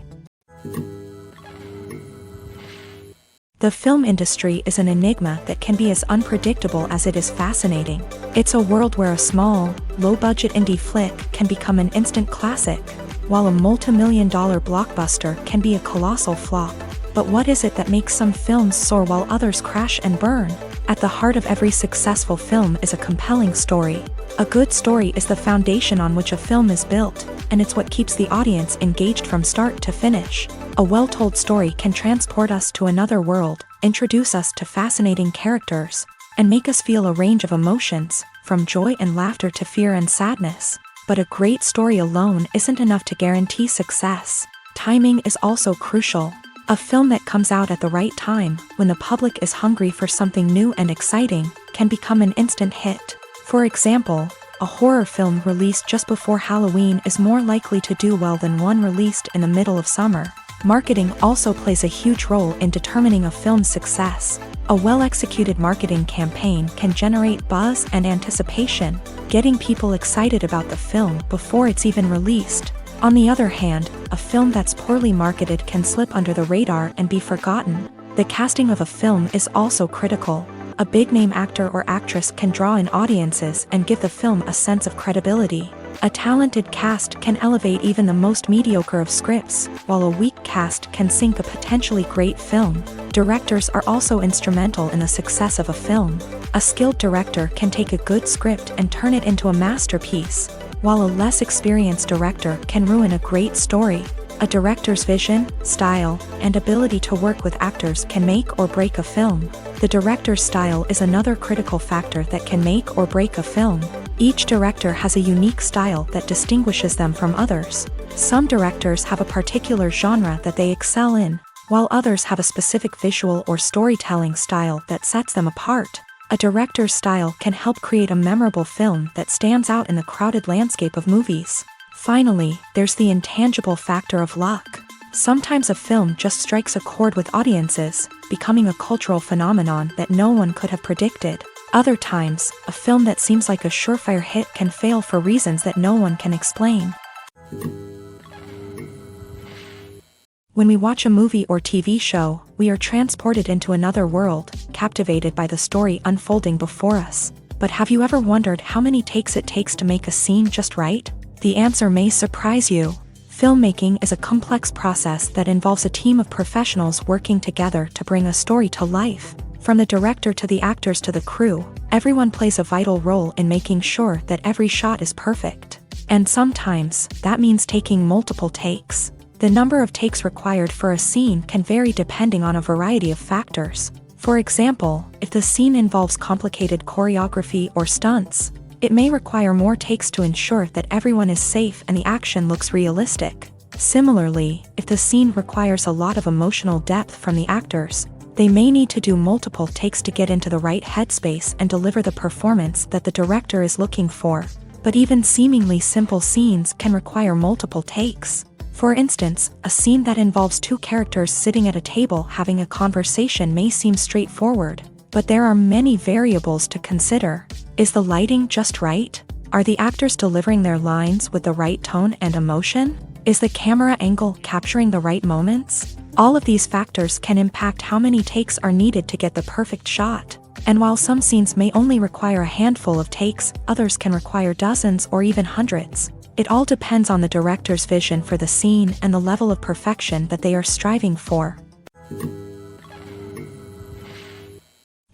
The film industry is an enigma that can be as unpredictable as it is fascinating. It's a world where a small, low-budget indie flick can become an instant classic, while a multi-million-dollar blockbuster can be a colossal flop. But what is it that makes some films soar while others crash and burn? At the heart of every successful film is a compelling story. A good story is the foundation on which a film is built, and it's what keeps the audience engaged from start to finish. A well-told story can transport us to another world, introduce us to fascinating characters, and make us feel a range of emotions, from joy and laughter to fear and sadness. But a great story alone isn't enough to guarantee success. Timing is also crucial. A film that comes out at the right time, when the public is hungry for something new and exciting, can become an instant hit. For example, a horror film released just before Halloween is more likely to do well than one released in the middle of summer. Marketing also plays a huge role in determining a film's success. A well-executed marketing campaign can generate buzz and anticipation, getting people excited about the film before it's even released. On the other hand, a film that's poorly marketed can slip under the radar and be forgotten. The casting of a film is also critical. a big-name actor or actress can draw in audiences and give the film a sense of credibility. A talented cast can elevate even the most mediocre of scripts, while a weak cast can sink a potentially great film. Directors are also instrumental in the success of a film. A skilled director can take a good script and turn it into a masterpiece, while a less experienced director can ruin a great story. A director's vision, style, and ability to work with actors can make or break a film. The director's style is another critical factor that can make or break a film. Each director has a unique style that distinguishes them from others. Some directors have a particular genre that they excel in, while others have a specific visual or storytelling style that sets them apart. A director's style can help create a memorable film that stands out in the crowded landscape of movies. Finally, there's the intangible factor of luck. Sometimes a film just strikes a chord with audiences, becoming a cultural phenomenon that no one could have predicted. Other times, a film that seems like a surefire hit can fail for reasons that no one can explain. When we watch a movie or TV show, we are transported into another world, captivated by the story unfolding before us. But have you ever wondered how many takes it takes to make a scene just right? The answer may surprise you. Filmmaking is a complex process that involves a team of professionals working together to bring a story to life. From the director to the actors to the crew, everyone plays a vital role in making sure that every shot is perfect. And sometimes, that means taking multiple takes. The number of takes required for a scene can vary depending on a variety of factors. For example, if the scene involves complicated choreography or stunts, it may require more takes to ensure that everyone is safe and the action looks realistic. Similarly, if the scene requires a lot of emotional depth from the actors, they may need to do multiple takes to get into the right headspace and deliver the performance that the director is looking for. But even seemingly simple scenes can require multiple takes. For instance, a scene that involves two characters sitting at a table having a conversation may seem straightforward, but there are many variables to consider. Is the lighting just right? Are the actors delivering their lines with the right tone and emotion? Is the camera angle capturing the right moments? All of these factors can impact how many takes are needed to get the perfect shot. And while some scenes may only require a handful of takes, others can require dozens or even hundreds. It all depends on the director's vision for the scene and the level of perfection that they are striving for.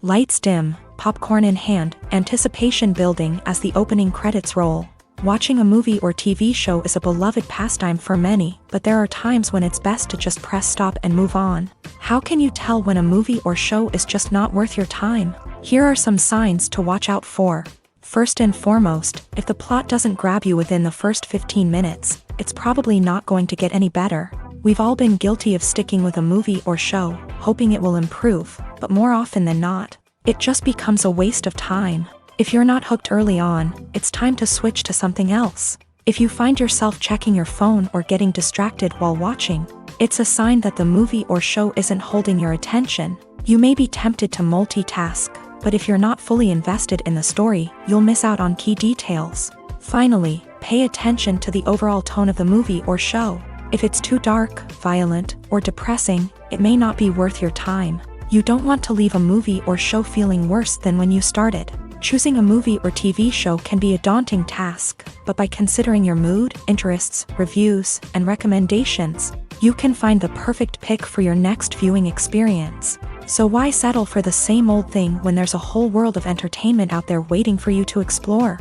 Lights dim, popcorn in hand, anticipation building as the opening credits roll. Watching a movie or TV show is a beloved pastime for many, but there are times when it's best to just press stop and move on. How can you tell when a movie or show is just not worth your time? Here are some signs to watch out for. First and foremost, if the plot doesn't grab you within the first 15 minutes, it's probably not going to get any better. We've all been guilty of sticking with a movie or show, hoping it will improve, but more often than not, it just becomes a waste of time. If you're not hooked early on, it's time to switch to something else. If you find yourself checking your phone or getting distracted while watching, it's a sign that the movie or show isn't holding your attention. You may be tempted to multitask, but if you're not fully invested in the story, you'll miss out on key details. Finally, pay attention to the overall tone of the movie or show. If it's too dark, violent, or depressing, it may not be worth your time. You don't want to leave a movie or show feeling worse than when you started. Choosing a movie or TV show can be a daunting task, but by considering your mood, interests, reviews, and recommendations, you can find the perfect pick for your next viewing experience. So why settle for the same old thing when there's a whole world of entertainment out there waiting for you to explore?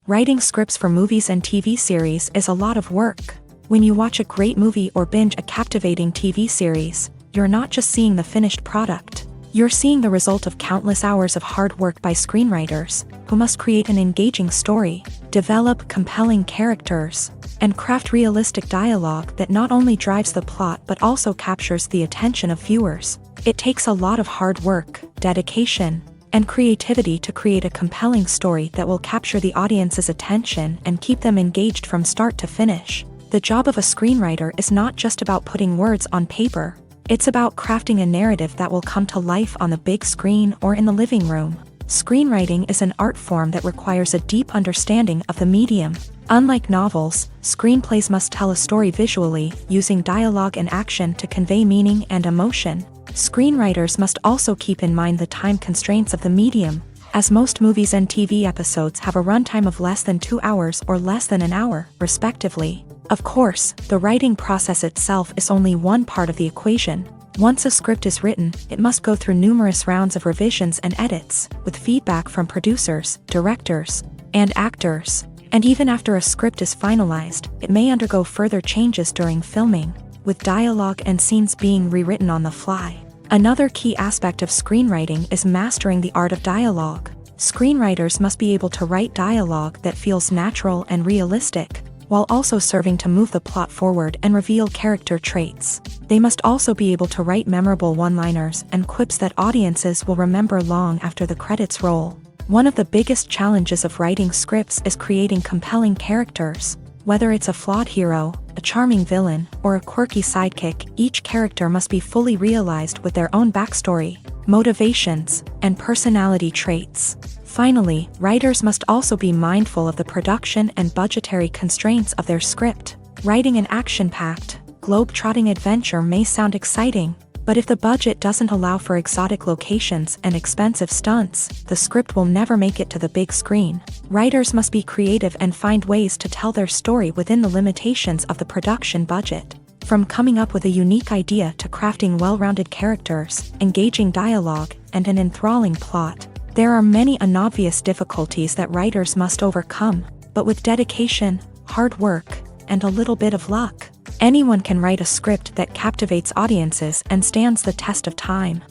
Writing scripts for movies and TV series is a lot of work. When you watch a great movie or binge a captivating TV series, you're not just seeing the finished product. You're seeing the result of countless hours of hard work by screenwriters, who must create an engaging story, develop compelling characters, and craft realistic dialogue that not only drives the plot but also captures the attention of viewers. It takes a lot of hard work, dedication, and creativity to create a compelling story that will capture the audience's attention and keep them engaged from start to finish. The job of a screenwriter is not just about putting words on paper. It's about crafting a narrative that will come to life on the big screen or in the living room. Screenwriting is an art form that requires a deep understanding of the medium. Unlike novels, screenplays must tell a story visually, using dialogue and action to convey meaning and emotion. Screenwriters must also keep in mind the time constraints of the medium, as most movies and TV episodes have a runtime of less than 2 hours or less than an hour, respectively. Of course, the writing process itself is only one part of the equation. Once a script is written, it must go through numerous rounds of revisions and edits, with feedback from producers, directors, and actors. And even after a script is finalized, it may undergo further changes during filming, with dialogue and scenes being rewritten on the fly. Another key aspect of screenwriting is mastering the art of dialogue. Screenwriters must be able to write dialogue that feels natural and realistic, while also serving to move the plot forward and reveal character traits. They must also be able to write memorable one-liners and quips that audiences will remember long after the credits roll. One of the biggest challenges of writing scripts is creating compelling characters. Whether it's a flawed hero, a charming villain, or a quirky sidekick, each character must be fully realized with their own backstory, motivations, and personality traits. Finally, writers must also be mindful of the production and budgetary constraints of their script. Writing an action-packed, globe-trotting adventure may sound exciting, but if the budget doesn't allow for exotic locations and expensive stunts, the script will never make it to the big screen. Writers must be creative and find ways to tell their story within the limitations of the production budget. From coming up with a unique idea to crafting well-rounded characters, engaging dialogue, and an enthralling plot, there are many unobvious difficulties that writers must overcome, but with dedication, hard work, and a little bit of luck, anyone can write a script that captivates audiences and stands the test of time.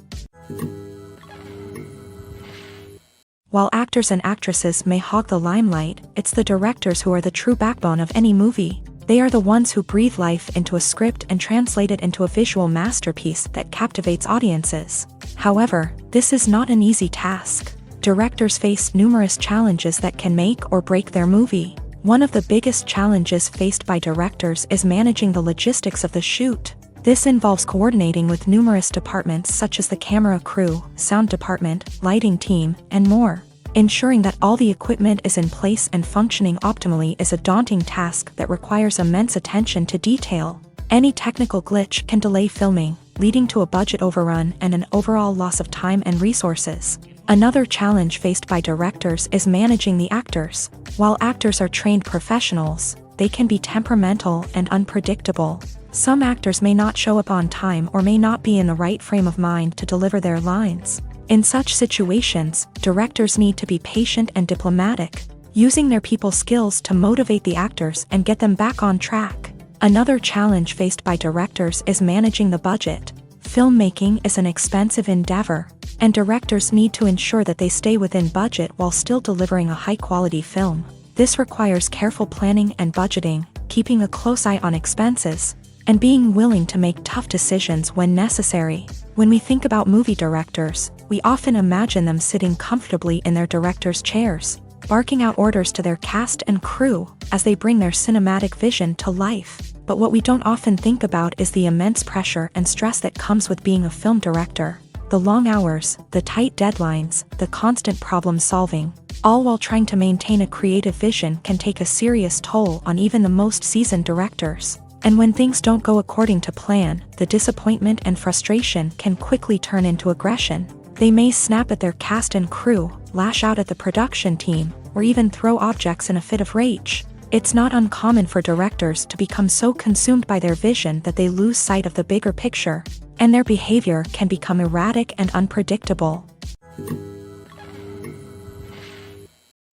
While actors and actresses may hog the limelight, it's the directors who are the true backbone of any movie. They are the ones who breathe life into a script and translate it into a visual masterpiece that captivates audiences. However, this is not an easy task. Directors face numerous challenges that can make or break their movie. One of the biggest challenges faced by directors is managing the logistics of the shoot. This involves coordinating with numerous departments such as the camera crew, sound department, lighting team, and more. Ensuring that all the equipment is in place and functioning optimally is a daunting task that requires immense attention to detail. Any technical glitch can delay filming, leading to a budget overrun and an overall loss of time and resources. Another challenge faced by directors is managing the actors. While actors are trained professionals, they can be temperamental and unpredictable. Some actors may not show up on time or may not be in the right frame of mind to deliver their lines. In such situations, directors need to be patient and diplomatic, using their people skills to motivate the actors and get them back on track. Another challenge faced by directors is managing the budget. Filmmaking is an expensive endeavor, and directors need to ensure that they stay within budget while still delivering a high-quality film. This requires careful planning and budgeting, keeping a close eye on expenses, and being willing to make tough decisions when necessary. When we think about movie directors, we often imagine them sitting comfortably in their director's chairs, barking out orders to their cast and crew as they bring their cinematic vision to life. But what we don't often think about is the immense pressure and stress that comes with being a film director. The long hours, the tight deadlines, the constant problem solving, all while trying to maintain a creative vision can take a serious toll on even the most seasoned directors. And when things don't go according to plan, the disappointment and frustration can quickly turn into aggression. They may snap at their cast and crew, lash out at the production team, or even throw objects in a fit of rage. It's not uncommon for directors to become so consumed by their vision that they lose sight of the bigger picture, and their behavior can become erratic and unpredictable.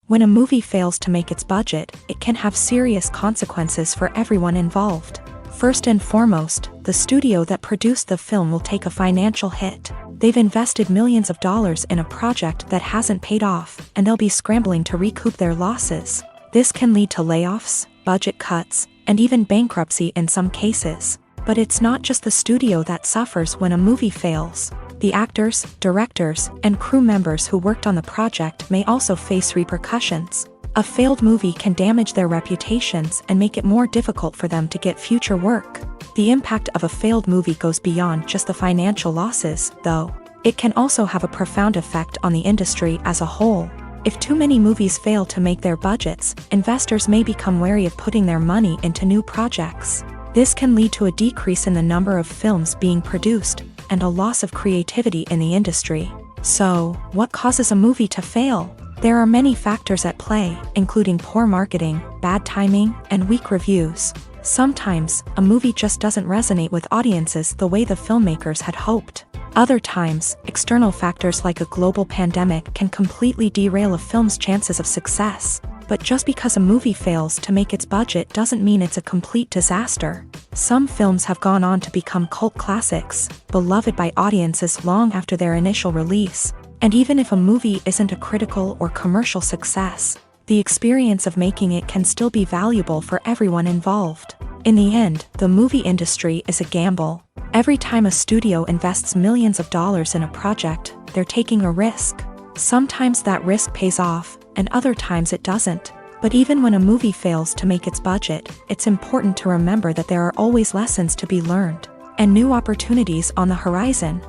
When a movie fails to make its budget, it can have serious consequences for everyone involved. First and foremost, the studio that produced the film will take a financial hit. They've invested millions of dollars in a project that hasn't paid off, and they'll be scrambling to recoup their losses. This can lead to layoffs, budget cuts, and even bankruptcy in some cases. But it's not just the studio that suffers when a movie fails. The actors, directors, and crew members who worked on the project may also face repercussions. A failed movie can damage their reputations and make it more difficult for them to get future work. The impact of a failed movie goes beyond just the financial losses, though. It can also have a profound effect on the industry as a whole. If too many movies fail to make their budgets, investors may become wary of putting their money into new projects. This can lead to a decrease in the number of films being produced and a loss of creativity in the industry. So, what causes a movie to fail? There are many factors at play, including poor marketing, bad timing, and weak reviews. Sometimes, a movie just doesn't resonate with audiences the way the filmmakers had hoped. Other times, external factors like a global pandemic can completely derail a film's chances of success. But just because a movie fails to make its budget doesn't mean it's a complete disaster. Some films have gone on to become cult classics, beloved by audiences long after their initial release. And even if a movie isn't a critical or commercial success, the experience of making it can still be valuable for everyone involved. In the end, the movie industry is a gamble. Every time a studio invests millions of dollars in a project, they're taking a risk. Sometimes that risk pays off, and other times it doesn't. But even when a movie fails to make its budget, it's important to remember that there are always lessons to be learned and new opportunities on the horizon.